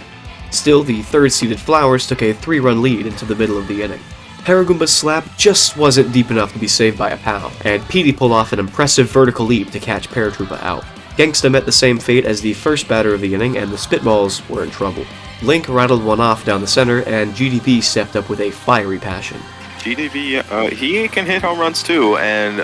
Still, the 3rd-seeded Flowers took a 3-run lead into the middle of the inning. Paragoomba's slap just wasn't deep enough to be saved by a pal, and Petey pulled off an impressive vertical leap to catch Paratroopa out. Gangsta met the same fate as the first batter of the inning, and the Spitballs were in trouble. Link rattled one off down the center, and GDP stepped up with a fiery passion. GDP, he can hit home runs too, and,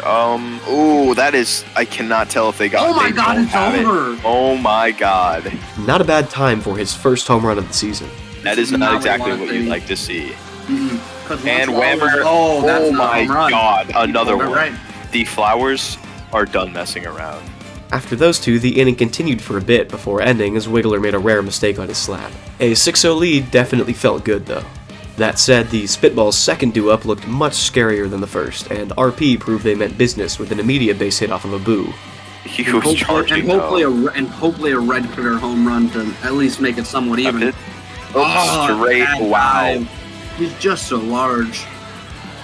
ooh, that is, I cannot tell if they got it. Oh my god, it's over! Oh my god. Not a bad time for his first home run of the season. That is not exactly what you'd like to see. Mm-hmm. And Whammer, oh my god, another one. Right. The Flowers are done messing around. After those two, the inning continued for a bit before ending as Wiggler made a rare mistake on his slap. A 6-0 lead definitely felt good though. That said, the Spitballs' second do-up looked much scarier than the first, and RP proved they meant business with an immediate base hit off of a Boo. He was charging, hopefully a Red Critter home run to at least make it somewhat even. Straight, wow. He's just so large.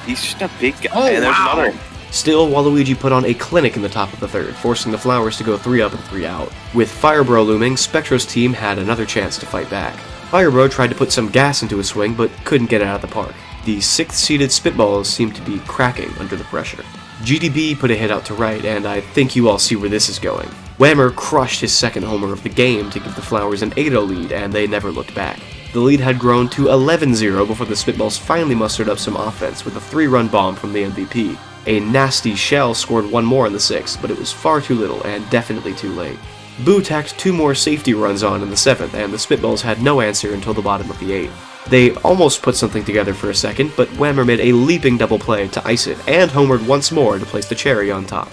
He's just a big guy. Oh, and there's another. Still, Waluigi put on a clinic in the top of the 3rd, forcing the Flowers to go 3 up and 3 out. With Firebro looming, Spectro's team had another chance to fight back. Firebro tried to put some gas into his swing, but couldn't get it out of the park. The 6th-seeded Spitballs seemed to be cracking under the pressure. GDB put a hit out to right, and I think you all see where this is going. Whammer crushed his second homer of the game to give the Flowers an 8-0 lead, and they never looked back. The lead had grown to 11-0 before the Spitballs finally mustered up some offense with a 3-run bomb from the MVP. A nasty Shell scored 1 more in the 6th, but it was far too little and definitely too late. Boo tacked 2 more safety runs on in the 7th, and the Spitballs had no answer until the bottom of the 8th. They almost put something together for a second, but Whammer made a leaping double play to ice it, and homered once more to place the cherry on top.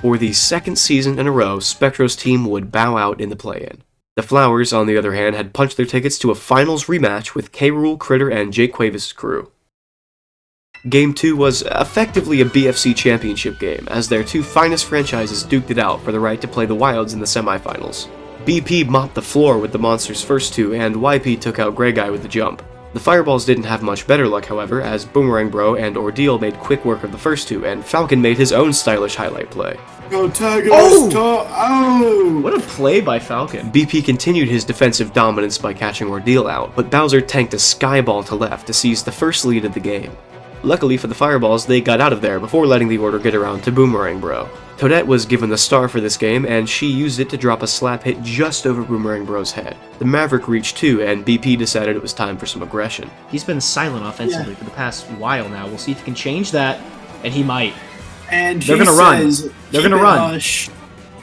For the 2nd season in a row, Spectro's team would bow out in the play-in. The Flowers, on the other hand, had punched their tickets to a finals rematch with K-Rool, Critter, and Jake Cuevas' crew. Game 2 was effectively a BFC championship game, as their 2 finest franchises duked it out for the right to play the Wilds in the semifinals. BP mopped the floor with the Monsters' first 2, and YP took out Grey Guy with the jump. The Fireballs didn't have much better luck, however, as Boomerang Bro and Ordeal made quick work of the first 2, and Falcon made his own stylish highlight play. Go Tigers! Oh! What a play by Falcon. BP continued his defensive dominance by catching Ordeal out, but Bowser tanked a skyball to left to seize the first lead of the game. Luckily for the Fireballs, they got out of there before letting the order get around to Boomerang Bro. Toadette was given the star for this game, and she used it to drop a slap hit just over Boomerang Bro's head. The Maverick reached 2, and BP decided it was time for some aggression. He's been silent offensively for the past while now. We'll see if he can change that, and he might. And they're gonna run. They're gonna run. Hush.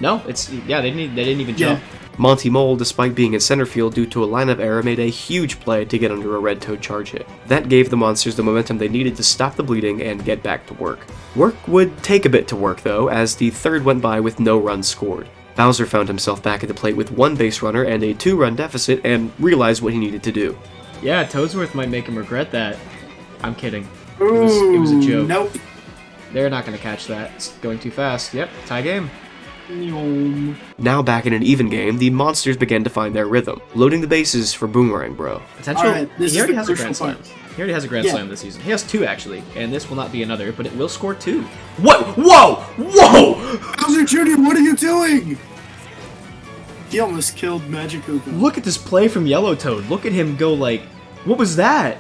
No, it's they didn't even jump. Monty Mole, despite being in center field due to a lineup error, made a huge play to get under a Red Toad charge hit. That gave the monsters the momentum they needed to stop the bleeding and get back to work. Work would take a bit to work though, as the third went by with no runs scored. Bowser found himself back at the plate with one base runner and a 2-run deficit and realized what he needed to do. Yeah, Toadsworth might make him regret that. I'm kidding. Ooh, It was a joke. Nope. They're not going to catch that. It's going too fast. Yep, tie game. Now back in an even game, the monsters began to find their rhythm, loading the bases for Boomerang Bro. Potential. Alright, this He is already the has a crucial Grand Slam. part. He already has a Grand Yeah. Slam this season. He has 2 actually, and this will not be another, but it will score 2. What? Whoa! Whoa! Bowser Jr., what are you doing? He almost killed Magic Koopa. Look at this play from Yellow Toad. Look at him go like, what was that?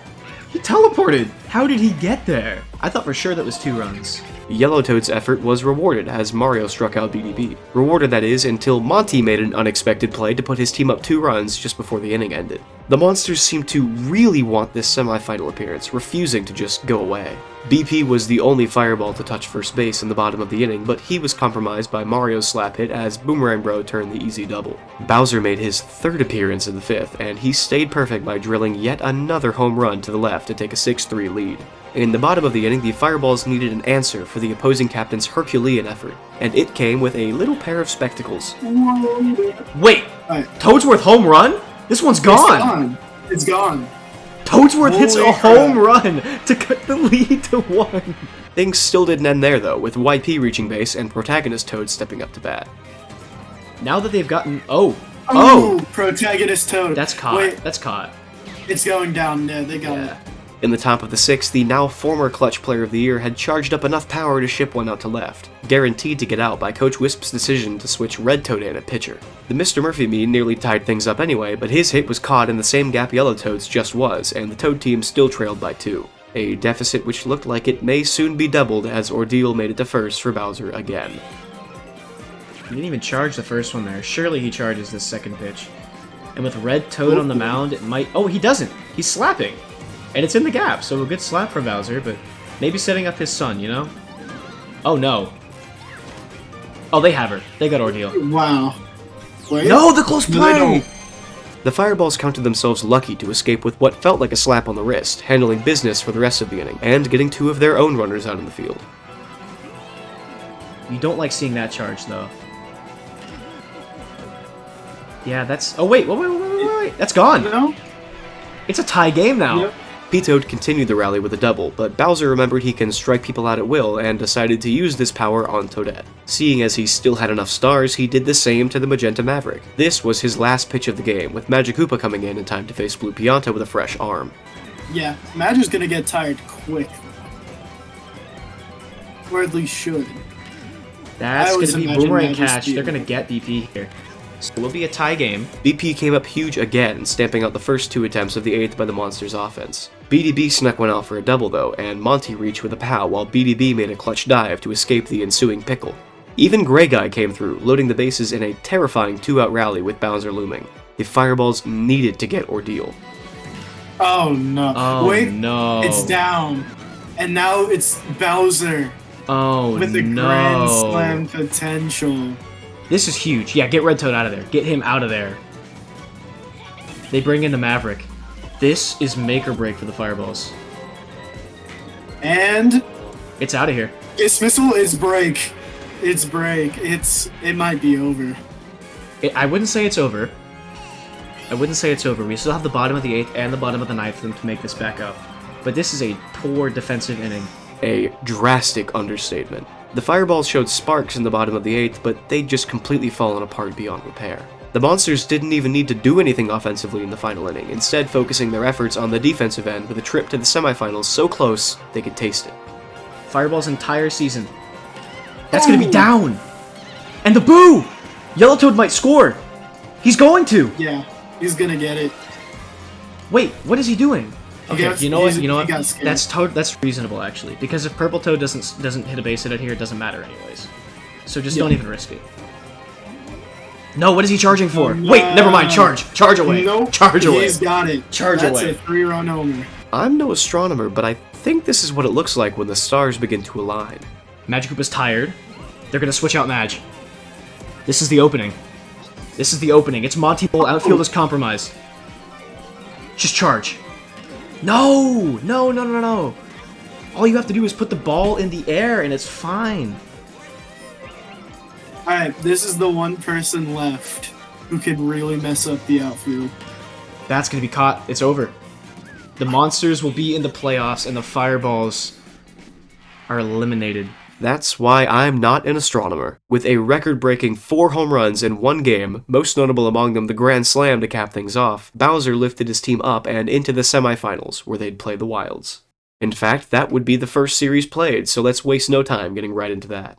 He teleported. How did he get there? I thought for sure that was 2 runs. Yellow Toad's effort was rewarded as Mario struck out BDB. Rewarded, that is, until Monty made an unexpected play to put his team up 2 runs just before the inning ended. The monsters seemed to really want this semifinal appearance, refusing to just go away. BP was the only fireball to touch first base in the bottom of the inning, but he was compromised by Mario's slap hit as Boomerang Bro turned the easy double. Bowser made his 3rd appearance in the 5th, and he stayed perfect by drilling yet another home run to the left to take a 6-3 lead. In the bottom of the inning, the Fireballs needed an answer for the opposing captain's Herculean effort, and it came with a little pair of spectacles. Wait! Alright. Toadsworth home run? This one's gone! It's gone. Toadsworth hits Holy a home crap. run to cut the lead to 1. Things still didn't end there though, with YP reaching base and protagonist Toad stepping up to bat. Now that they've gotten... Oh! Oh! Protagonist Toad. That's caught. Wait, That's caught. it's going down. Yeah, they got Yeah. it. In the top of the 6th, the now former Clutch Player of the Year had charged up enough power to ship one out to left, guaranteed to get out by Coach Wisp's decision to switch Red Toad in at pitcher. The Mr. Murphy meme nearly tied things up anyway, but his hit was caught in the same gap Yellow Toad's just was, and the Toad team still trailed by 2. A deficit which looked like it may soon be doubled as Ordeal made it to first for Bowser again. He didn't even charge the first one there. Surely he charges this second pitch. And with Red Toad on the mound, it might... Oh, he doesn't! He's slapping! And it's in the gap, so a good slap from Bowser, but maybe setting up his son, you know? Oh, no. Oh, they have her. They got Ordeal. Wow. Wait. No, the close No, they play! don't. The Fireballs counted themselves lucky to escape with what felt like a slap on the wrist, handling business for the rest of the inning, and getting 2 of their own runners out in the field. You don't like seeing that charge, though. Yeah, that's... Oh, wait. Wait. That's gone. No? It's a tie game now. Yep. P-Toad continued the rally with a double, but Bowser remembered he can strike people out at will and decided to use this power on Toadette. Seeing as he still had enough stars, he did the same to the Magenta Maverick. This was his last pitch of the game, with Magic Koopa coming in time to face Blue Pianta with a fresh arm. Yeah, Magic's gonna get tired quick. Or at least should. That's I going always to be imagine Boomerang Magic's catch. They're speed. going to get BP here. So it will be a tie game. BP came up huge again, stamping out the first 2 attempts of the 8th by the Monsters' offense. BDB snuck one out for a double though, and Monty reached with a pow while BDB made a clutch dive to escape the ensuing pickle. Even Grey Guy came through, loading the bases in a terrifying 2-out rally with Bowser looming. The Fireballs needed to get Ordeal. Oh no. Oh, Wait, no. it's down. And now it's Bowser Oh, with the no. Grand Slam potential. This is huge. Yeah, get Red Toad out of there. Get him out of there. They bring in the Maverick. This is make or break for the Fireballs. And It's out of here. dismissal is break. It's break. It might be over. I wouldn't say it's over. I wouldn't say it's over. We still have the bottom of the 8th and the bottom of the 9th for them to make this back up. But this is a poor defensive inning. A drastic understatement. The Fireballs showed sparks in the bottom of the 8th, but they'd just completely fallen apart beyond repair. The Monsters didn't even need to do anything offensively in the final inning, instead focusing their efforts on the defensive end with a trip to the semifinals so close they could taste it. Fireball's entire season. That's gonna be down! And the boo! Yellow Toad might score! He's going to! Yeah, he's gonna get it. Wait, what is he doing? Okay, got- you know what? he You know what? got scared. That's reasonable actually, because if Purple Toad doesn't hit a base hit out here, it doesn't matter anyways. So just Yeah. don't even risk it. No, what is he charging for? No. Wait, never mind. Charge away. Nope. Charge away. He's got it. Charge That's away. a 3-run homer. I'm no astronomer, but I think this is what it looks like when the stars begin to align. Magic Koopa's tired. They're gonna switch out Madge. This is the opening. This is the opening. It's Monty Bull. Outfield is compromised. Just charge. No! No, no, no, no. All you have to do is put the ball in the air and it's fine. Alright, this is the one person left who could really mess up the outfield. That's going to be caught. It's over. The Monsters will be in the playoffs and the Fireballs are eliminated. That's why I'm not an astronomer. With a record-breaking 4 home runs in one game, most notable among them the grand slam to cap things off, Bowser lifted his team up and into the semifinals, where they'd play the Wilds. In fact, that would be the first series played, so let's waste no time getting right into that.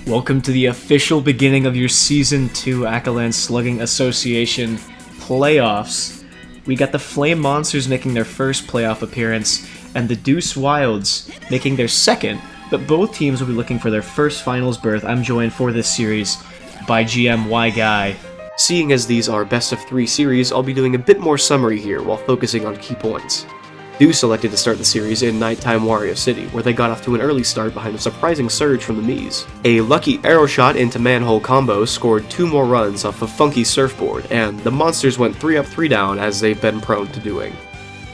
Welcome to the official beginning of your Season 2 Akaland Slugging Association playoffs. We got the Flame Monsters making their first playoff appearance, and the Deuce Wilds making their second, but both teams will be looking for their first finals berth. I'm joined for this series by GM Y Guy. Seeing as these are best of 3 series, I'll be doing a bit more summary here while focusing on key points. Deuce selected to start the series in Nighttime Wario City, where they got off to an early start behind a surprising surge from the Miis. A lucky arrow shot into manhole combo scored 2 more runs off a funky surfboard, and the Monsters went 3 up 3 down as they've been prone to doing.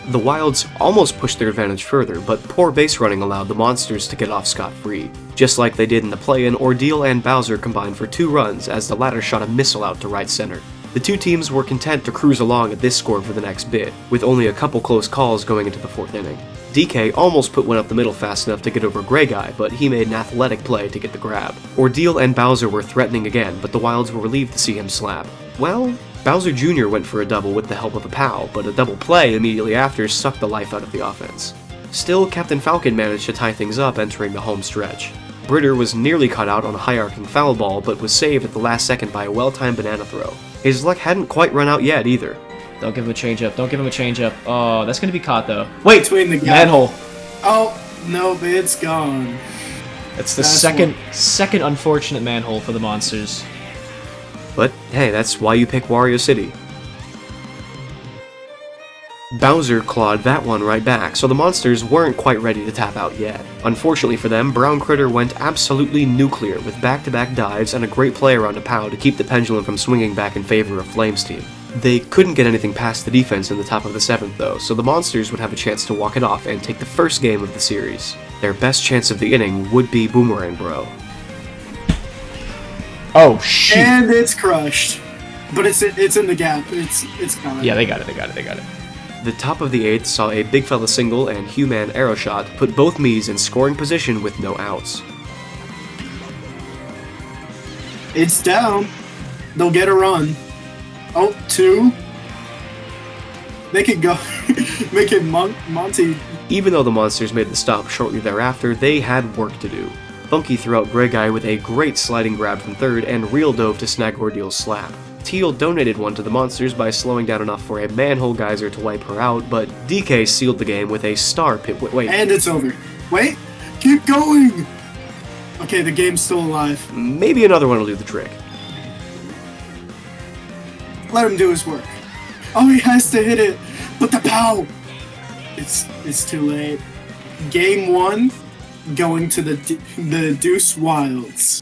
The Wilds almost pushed their advantage further, but poor base running allowed the Monsters to get off scot-free. Just like they did in the play-in, Ordeal and Bowser combined for 2 runs as the latter shot a missile out to right center. The two teams were content to cruise along at this score for the next bit, with only a couple close calls going into the 4th inning. DK almost put one up the middle fast enough to get over Grey Guy, but he made an athletic play to get the grab. Ordeal and Bowser were threatening again, but the Wilds were relieved to see him slap. Well, Bowser Jr. went for a double with the help of a POW, but a double play immediately after sucked the life out of the offense. Still, Captain Falcon managed to tie things up entering the home stretch. Britter was nearly caught out on a high-arcing foul ball, but was saved at the last second by a well-timed banana throw. His luck hadn't quite run out yet, either. Don't give him a changeup. Don't give him a changeup. Oh, that's going to be caught, though. Wait! Between the gap. Manhole. Oh, no, it's gone. That's the second unfortunate manhole for the Monsters. But hey, that's why you pick Wario City. Bowser clawed that one right back, so the Monsters weren't quite ready to tap out yet. Unfortunately for them, Brown Critter went absolutely nuclear with back-to-back dives and a great play around a POW to keep the pendulum from swinging back in favor of Flame's team. They couldn't get anything past the defense in the top of the 7th though, so the Monsters would have a chance to walk it off and take the first game of the series. Their best chance of the inning would be Boomerang Bro. Oh, shoot. And it's crushed. But it's in the gap. It's gone. Yeah, they got it. The top of the 8th saw a big fella single and Human arrow shot put both Miis in scoring position with no outs. It's down. They'll get a run. Oh, 2. Make it go. Make it Monty. Even though the Monsters made the stop shortly thereafter, they had work to do. Funky threw out Grey Guy with a great sliding grab from third and real dove to snag Ordeal's slap. Teal donated one to the Monsters by slowing down enough for a manhole geyser to wipe her out, but DK sealed the game with a star pit. Wait. And it's over. Wait, keep going. Okay, the game's still alive. Maybe another one will do the trick. Let him do his work. Oh, he has to hit it, but the POW. It's too late. Game 1, going to the Deuce Wilds.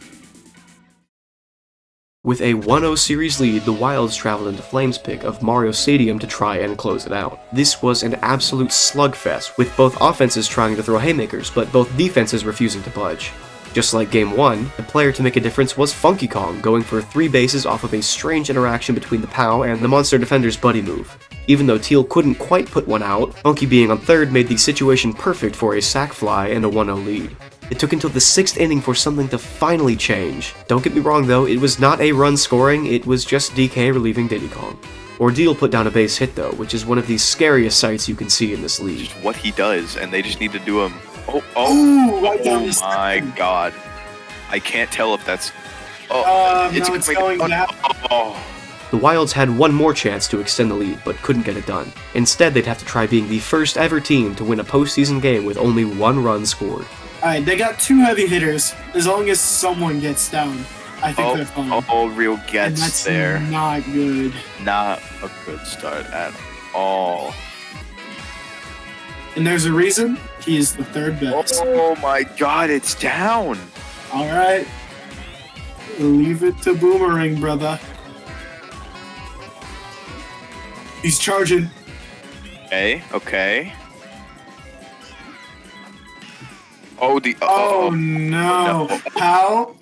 With a 1-0 series lead, the Wilds traveled into Flame's pick of Mario Stadium to try and close it out. This was an absolute slugfest, with both offenses trying to throw haymakers, but both defenses refusing to budge. Just like Game 1, the player to make a difference was Funky Kong, going for 3 bases off of a strange interaction between the POW and the Monster Defender's buddy move. Even though Teal couldn't quite put one out, Funky being on third made the situation perfect for a sac fly and a 1-0 lead. It took until the 6th inning for something to finally change. Don't get me wrong though, it was not a run scoring, it was just DK relieving Diddy Kong. Ordeal put down a base hit though, which is one of the scariest sights you can see in this league. Just what he does, and they just need to do him. Oh my god. I can't tell if that's... it's going down. The Wilds had one more chance to extend the lead, but couldn't get it done. Instead, they'd have to try being the first ever team to win a postseason game with only 1 run scored. Alright, they got 2 heavy hitters. As long as someone gets down, I think they're fine. Real gets and that's there. Not good. Not a good start at all. And there's a reason. He is the 3rd best. Oh my god, it's down. Alright. Leave it to Boomerang, brother. He's charging. Okay. Oh, Oh no. How?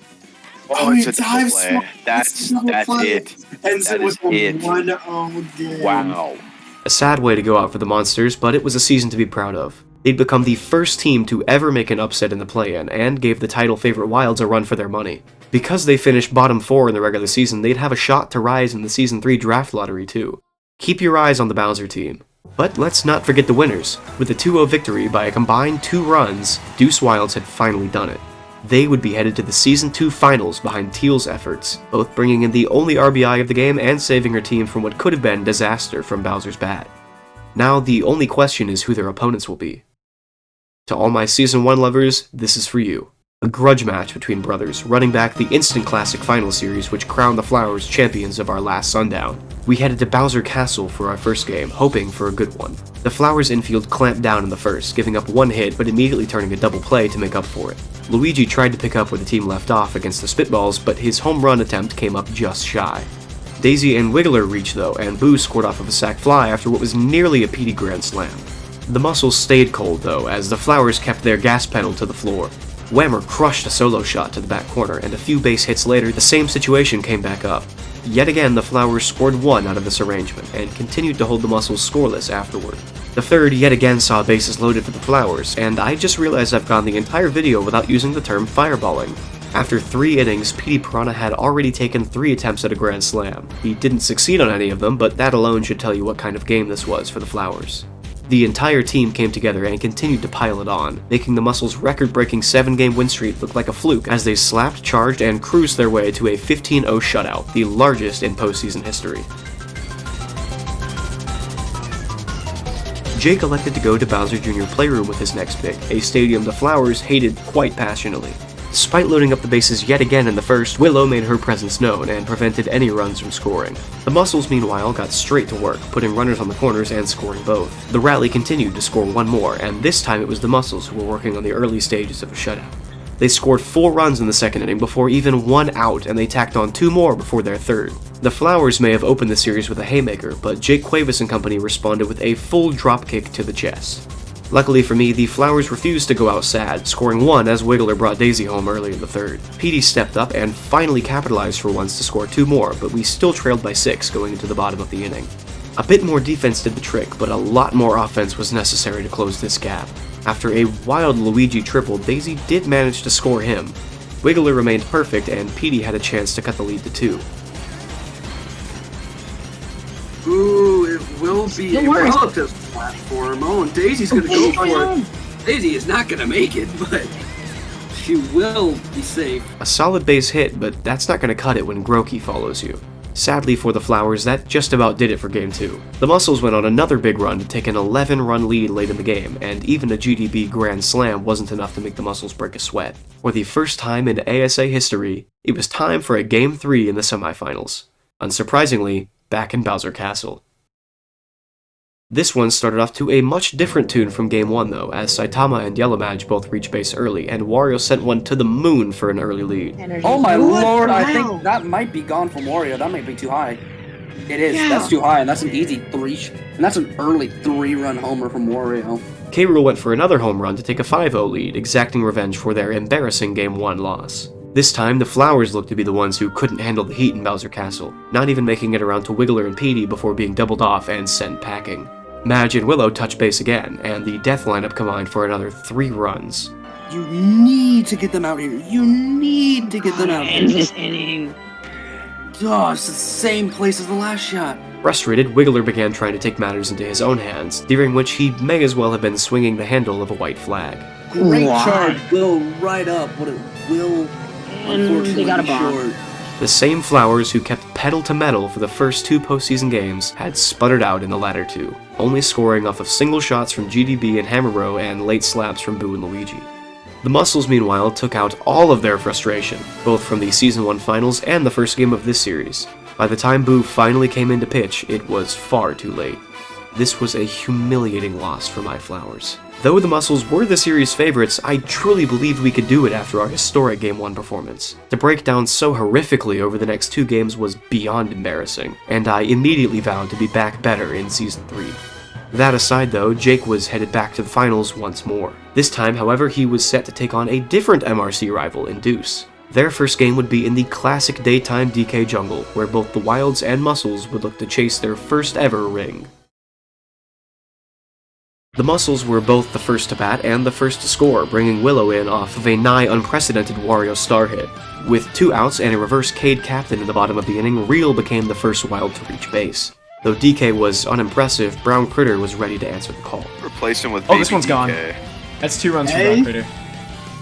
Oh, he it's a double dives play. smart. That's Double play. it. Ends That it with is a it. 1-0 game. Wow. A sad way to go out for the Monsters, but it was a season to be proud of. They'd become the first team to ever make an upset in the play-in, and gave the title favorite Wilds a run for their money. Because they finished bottom 4 in the regular season, they'd have a shot to rise in the Season 3 draft lottery too. Keep your eyes on the Bowser team. But let's not forget the winners. With a 2-0 victory by a combined 2 runs, Deuce Wilds had finally done it. They would be headed to the Season 2 finals behind Teal's efforts, both bringing in the only RBI of the game and saving her team from what could have been disaster from Bowser's bat. Now the only question is who their opponents will be. To all my Season 1 lovers, this is for you. A grudge match between brothers, running back the instant classic final series which crowned the Flowers champions of our last Sundown. We headed to Bowser Castle for our first game, hoping for a good one. The Flowers infield clamped down in the first, giving up 1 hit but immediately turning a double play to make up for it. Luigi tried to pick up where the team left off against the Spitballs, but his home run attempt came up just shy. Daisy and Wiggler reached though, and Boo scored off of a sac fly after what was nearly a PD grand slam. The Muscles stayed cold though, as the Flowers kept their gas pedal to the floor. Whammer crushed a solo shot to the back corner, and a few base hits later, the same situation came back up. Yet again, the Flowers scored 1 out of this arrangement, and continued to hold the Muscles scoreless afterward. The third yet again saw bases loaded for the Flowers, and I just realized I've gone the entire video without using the term fireballing. After 3 innings, PD Piranha had already taken 3 attempts at a grand slam. He didn't succeed on any of them, but that alone should tell you what kind of game this was for the Flowers. The entire team came together and continued to pile it on, making the Muscles' record-breaking 7-game win streak look like a fluke as they slapped, charged, and cruised their way to a 15-0 shutout, the largest in postseason history. Jake elected to go to Bowser Jr. Playroom with his next pick, a stadium the Flowers hated quite passionately. Despite loading up the bases yet again in the first, Willow made her presence known and prevented any runs from scoring. The Muscles, meanwhile, got straight to work, putting runners on the corners and scoring both. The rally continued to score 1 more, and this time it was the Muscles who were working on the early stages of a shutout. They scored 4 runs in the second inning before even 1 out, and they tacked on 2 more before their third. The Flowers may have opened the series with a haymaker, but Jake Cuevas and company responded with a full dropkick to the chest. Luckily for me, the Flowers refused to go out sad, scoring 1 as Wiggler brought Daisy home early in the third. PD stepped up and finally capitalized for once to score 2 more, but we still trailed by 6 going into the bottom of the inning. A bit more defense did the trick, but a lot more offense was necessary to close this gap. After a wild Luigi triple, Daisy did manage to score him. Wiggler remained perfect, and PD had a chance to cut the lead to 2. Ooh, it will be a relative platform. Oh, and Daisy's gonna go for it. Daisy is not gonna make it, but she will be safe. A solid base hit, but that's not going to cut it when Groki follows you. Sadly for the Flowers, that just about did it for Game 2. The Muscles went on another big run to take an 11-run lead late in the game, and even a GDB grand slam wasn't enough to make the Muscles break a sweat. For the first time in ASA history, it was time for a Game 3 in the semifinals. Unsurprisingly, back in Bowser Castle. This one started off to a much different tune from Game 1 though, as Saitama and Yellow Mage both reached base early, and Wario sent one to the moon for an early lead. Oh my lord, I Wow. think that might be gone from Wario. That might be too high. It is. Yeah. That's too high, and that's an easy 3. And that's an early 3-run homer from Wario. K. Rool went for another home run to take a 5-0 lead, exacting revenge for their embarrassing Game 1 loss. This time, the Flowers looked to be the ones who couldn't handle the heat in Bowser Castle, not even making it around to Wiggler and Petey before being doubled off and sent packing. Madge and Willow touched base again, and the death lineup combined for another 3 runs. You need to get them out here. You need to get them out End here. this inning. Oh, it's the same place as the last shot. Frustrated, Wiggler began trying to take matters into his own hands, during which he may as well have been swinging the handle of a white flag. Great Why? charge, go right up, but it will And unfortunately they got a be bomb. short. The same Flowers who kept pedal to metal for the first 2 postseason games had sputtered out in the latter 2, only scoring off of single shots from GDB and Hammer Bro and late slaps from Boo and Luigi. The Muscles, meanwhile, took out all of their frustration, both from the Season 1 finals and the first game of this series. By the time Boo finally came in to pitch, it was far too late. This was a humiliating loss for my Flowers. Though the Muscles were the series favorites, I truly believed we could do it after our historic Game 1 performance. To break down so horrifically over the next 2 games was beyond embarrassing, and I immediately vowed to be back better in Season 3. That aside though, Jake was headed back to the finals once more. This time, however, he was set to take on a different MRC rival in Deuce. Their first game would be in the classic daytime DK jungle, where both the Wilds and Muscles would look to chase their first ever ring. The Muscles were both the first to bat and the first to score, bringing Willow in off of a nigh unprecedented Wario star hit. With 2 outs and a reverse Cade captain in the bottom of the inning, Real became the first Wild to reach base. Though DK was unimpressive, Brown Critter was ready to answer the call. Replace him with Oh, this one's DK. gone. That's 2 runs for Hey. Brown Critter.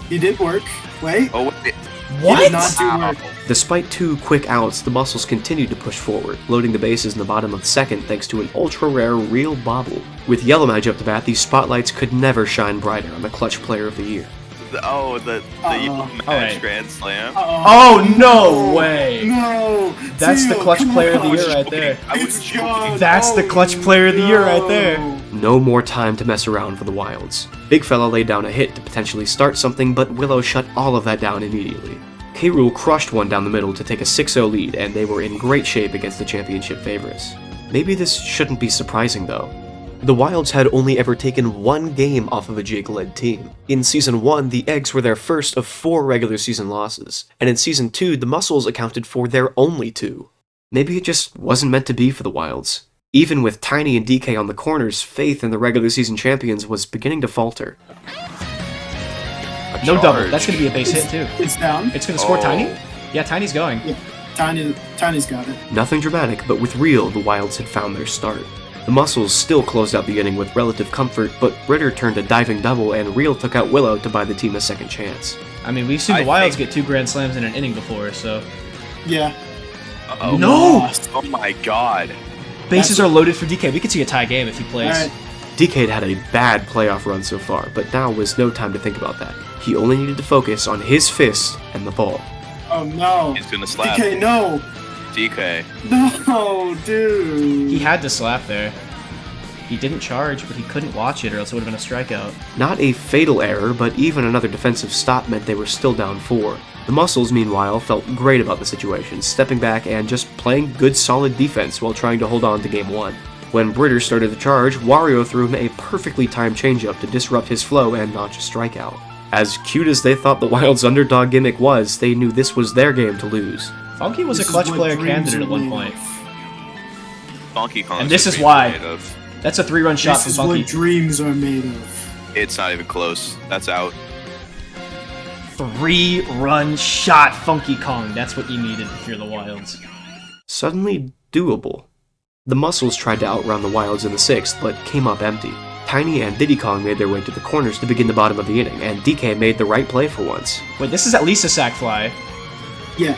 He did work. Wait. Oh, wait. He did not do work. Despite 2 quick outs, the Muscles continued to push forward, loading the bases in the bottom of the second thanks to an ultra-rare Real bobble. With Yellow Mage up to bat, these spotlights could never shine brighter on the clutch player of the year. The Uh-oh. match Alright. Grand Slam. Oh, no way! No! That's the Teal, clutch come player of the on. year right there. I was It's joking. gone. That's the clutch player of the year right there. no. No more time to mess around for the Wilds. Big Fella laid down a hit to potentially start something, but Willow shut all of that down immediately. K-Rool crushed one down the middle to take a 6-0 lead, and they were in great shape against the championship favorites. Maybe this shouldn't be surprising though. The Wilds had only ever taken 1 game off of a Jake-led team. In Season 1, the Eggs were their first of 4 regular season losses, and in Season 2, the Muscles accounted for their only 2. Maybe it just wasn't meant to be for the Wilds. Even with Tiny and DK on the corners, faith in the regular season champions was beginning to falter. No double. Charge. That's going to be a base hit, too. It's down. It's going to score Oh. Tiny? Yeah, Tiny's going. Yeah. Tiny's got it. Nothing dramatic, but with Real, the Wilds had found their start. The Muscles still closed out the inning with relative comfort, but Ritter turned a diving double and Real took out Willow to buy the team a second chance. I mean, we've seen the I Wilds think- get 2 grand slams in an inning before, so... Yeah. Uh-oh. No! Lost. Oh my god. Bases are loaded for DK. We could see a tie game if he plays. Alright. DK had had a bad playoff run so far, but now was no time to think about that. He only needed to focus on his fist and the ball. Oh no. He's gonna slap. DK, no. DK. No, dude. He had to slap there. He didn't charge, but he couldn't watch it or else it would have been a strikeout. Not a fatal error, but even another defensive stop meant they were still down 4. The Muscles, meanwhile, felt great about the situation, stepping back and just playing good solid defense while trying to hold on to Game 1. When Britter started the charge, Wario threw him a perfectly timed changeup to disrupt his flow and notch a strikeout. As cute as they thought the Wild's underdog gimmick was, they knew this was their game to lose. Funky was This a is clutch what player dreams candidate are at one made point. of. Donkey Kong. And this is why. That's a 3-run shot This from is Funky. what dreams are made of. It's not even close. That's out. 3-run shot, Funky Kong. That's what you needed if you're the Wilds. Suddenly doable. The Muscles tried to outrun the Wilds in the 6th, but came up empty. Tiny and Diddy Kong made their way to the corners to begin the bottom of the inning, and DK made the right play for once. Wait, this is at least a sac fly. Yeah.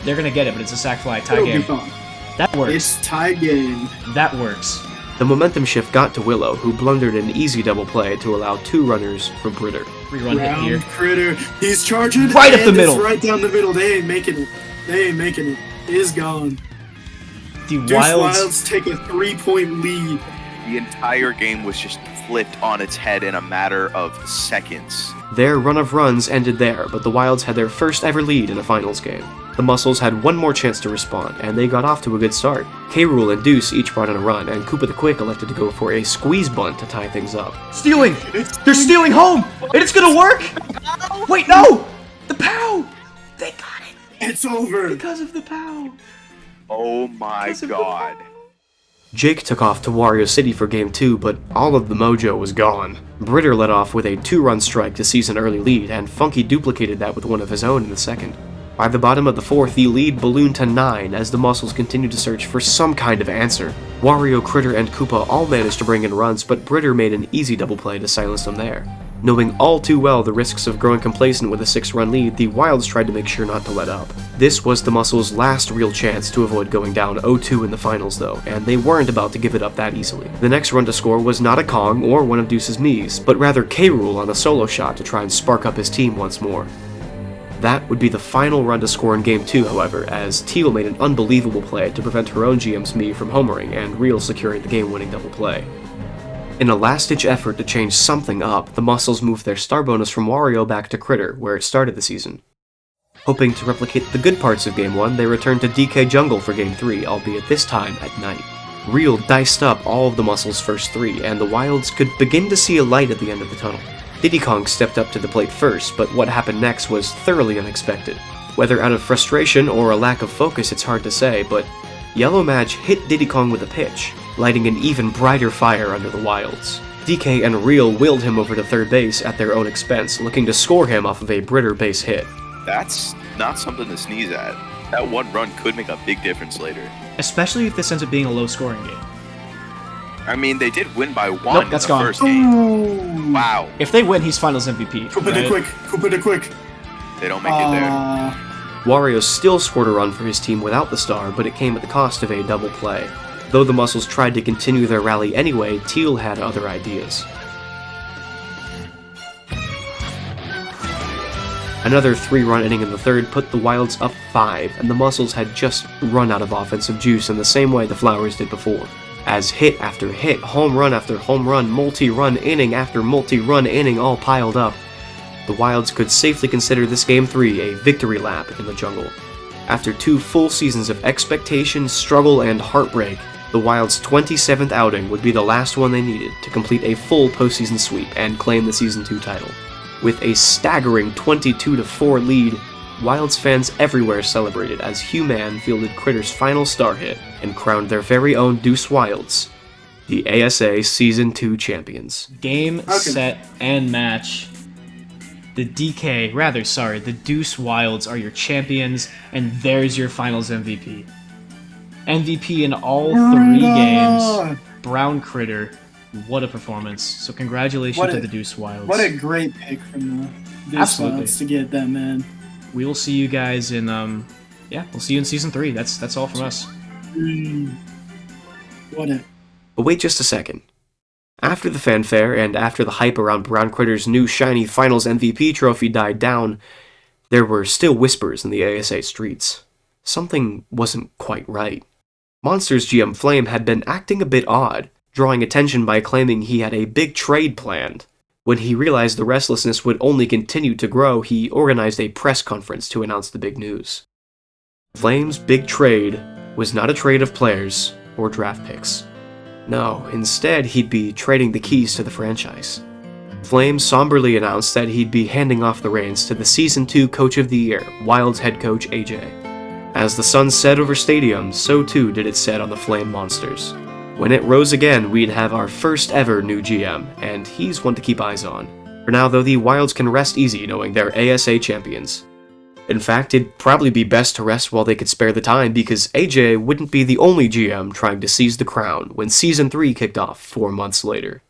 They're gonna get it, but it's a sac fly tie It'll be game. fun. That works. It's tie game. That works. The momentum shift got to Willow, who blundered an easy double play to allow 2 runners for Britter. 3-run hit here. Round critter. He's charging. Right up and the middle. It's right down the middle. They ain't making it. They ain't making it. It is gone. The Deuce Wilds. Wilds take a 3-point lead. The entire game was just flipped on its head in a matter of seconds. Their run of runs ended there, but the Wilds had their first ever lead in a finals game. The Muscles had one more chance to respond, and they got off to a good start. K-Rool and Deuce each brought in a run, and Koopa the Quick elected to go for a squeeze bunt to tie things up. Stealing! They're stealing home! And it's gonna work! Wait, no! The POW! They got it! It's over. Because of the POW! Oh my Because of the god. Jake took off to Wario City for Game 2, but all of the mojo was gone. Britter led off with a 2-run strike to seize an early lead, and Funky duplicated that with one of his own in the second. By the bottom of the 4th, the lead ballooned to 9 as the Muscles continued to search for some kind of answer. Wario, Critter, and Koopa all managed to bring in runs, but Britter made an easy double play to silence them there. Knowing all too well the risks of growing complacent with a 6-run lead, the Wilds tried to make sure not to let up. This was the Muscles' last real chance to avoid going down 0-2 in the finals though, and they weren't about to give it up that easily. The next run to score was not a Kong or one of Deuce's Mii's, but rather K-Rool on a solo shot to try and spark up his team once more. That would be the final run to score in Game 2, however, as Teal made an unbelievable play to prevent her own GM's Mii from homering and Real securing the game-winning double play. In a last-ditch effort to change something up, the Muscles moved their star bonus from Wario back to Critter, where it started the season. Hoping to replicate the good parts of Game 1, they returned to DK Jungle for Game 3, albeit this time at night. Real diced up all of the Muscles' first 3, and the Wilds could begin to see a light at the end of the tunnel. Diddy Kong stepped up to the plate first, but what happened next was thoroughly unexpected. Whether out of frustration or a lack of focus, it's hard to say, but Yellow Maj hit Diddy Kong with a pitch, lighting an even brighter fire under the Wilds. DK and Real willed him over to third base at their own expense, looking to score him off of a Britter base hit. That's not something to sneeze at. That one run could make a big difference later. Especially if this ends up being a low-scoring game. I mean, they did win by 1 Nope, in that's the gone. first game. Ooh. Wow. If they win, he's Finals MVP. Koopa the right? quick. They don't make it there. Wario still scored a run for his team without the star, but it came at the cost of a double play. Though the Muscles tried to continue their rally anyway, Teal had other ideas. Another 3-run inning in the third put the Wilds up 5, and the Muscles had just run out of offensive juice in the same way the Flowers did before. As hit after hit, home run after home run, multi-run inning after multi-run inning all piled up, the Wilds could safely consider this Game 3 a victory lap in the jungle. After 2 full seasons of expectation, struggle, and heartbreak, the Wilds' 27th outing would be the last one they needed to complete a full postseason sweep and claim the Season 2 title. With a staggering 22-4 lead, Wilds fans everywhere celebrated as Human fielded Critter's final star hit and crowned their very own Deuce Wilds the ASA Season 2 champions. Game, set, and match. The Deuce Wilds are your champions, and there's your Finals MVP. MVP in all 3 games. Brown Critter. What a performance. So congratulations to the Deuce Wilds. What a great pick from the Deuce Absolutely. Wilds to get that, man. We will see you guys in, we'll see you in Season 3. That's all from us. But wait just a second. After the fanfare, and after the hype around Brown Critter's new shiny Finals MVP trophy died down, there were still whispers in the ASA streets. Something wasn't quite right. Monsters GM Flame had been acting a bit odd, drawing attention by claiming he had a big trade planned. When he realized the restlessness would only continue to grow, he organized a press conference to announce the big news. Flame's big trade was not a trade of players or draft picks. No, instead he'd be trading the keys to the franchise. Flame somberly announced that he'd be handing off the reins to the Season 2 Coach of the Year, Wilds head coach AJ. As the sun set over Stadium, so too did it set on the Flame Monsters. When it rose again, we'd have our first ever new GM, and he's one to keep eyes on. For now, though, the Wilds can rest easy knowing they're ASA champions. In fact, it'd probably be best to rest while they could spare the time, because AJ wouldn't be the only GM trying to seize the crown when Season 3 kicked off 4 months later.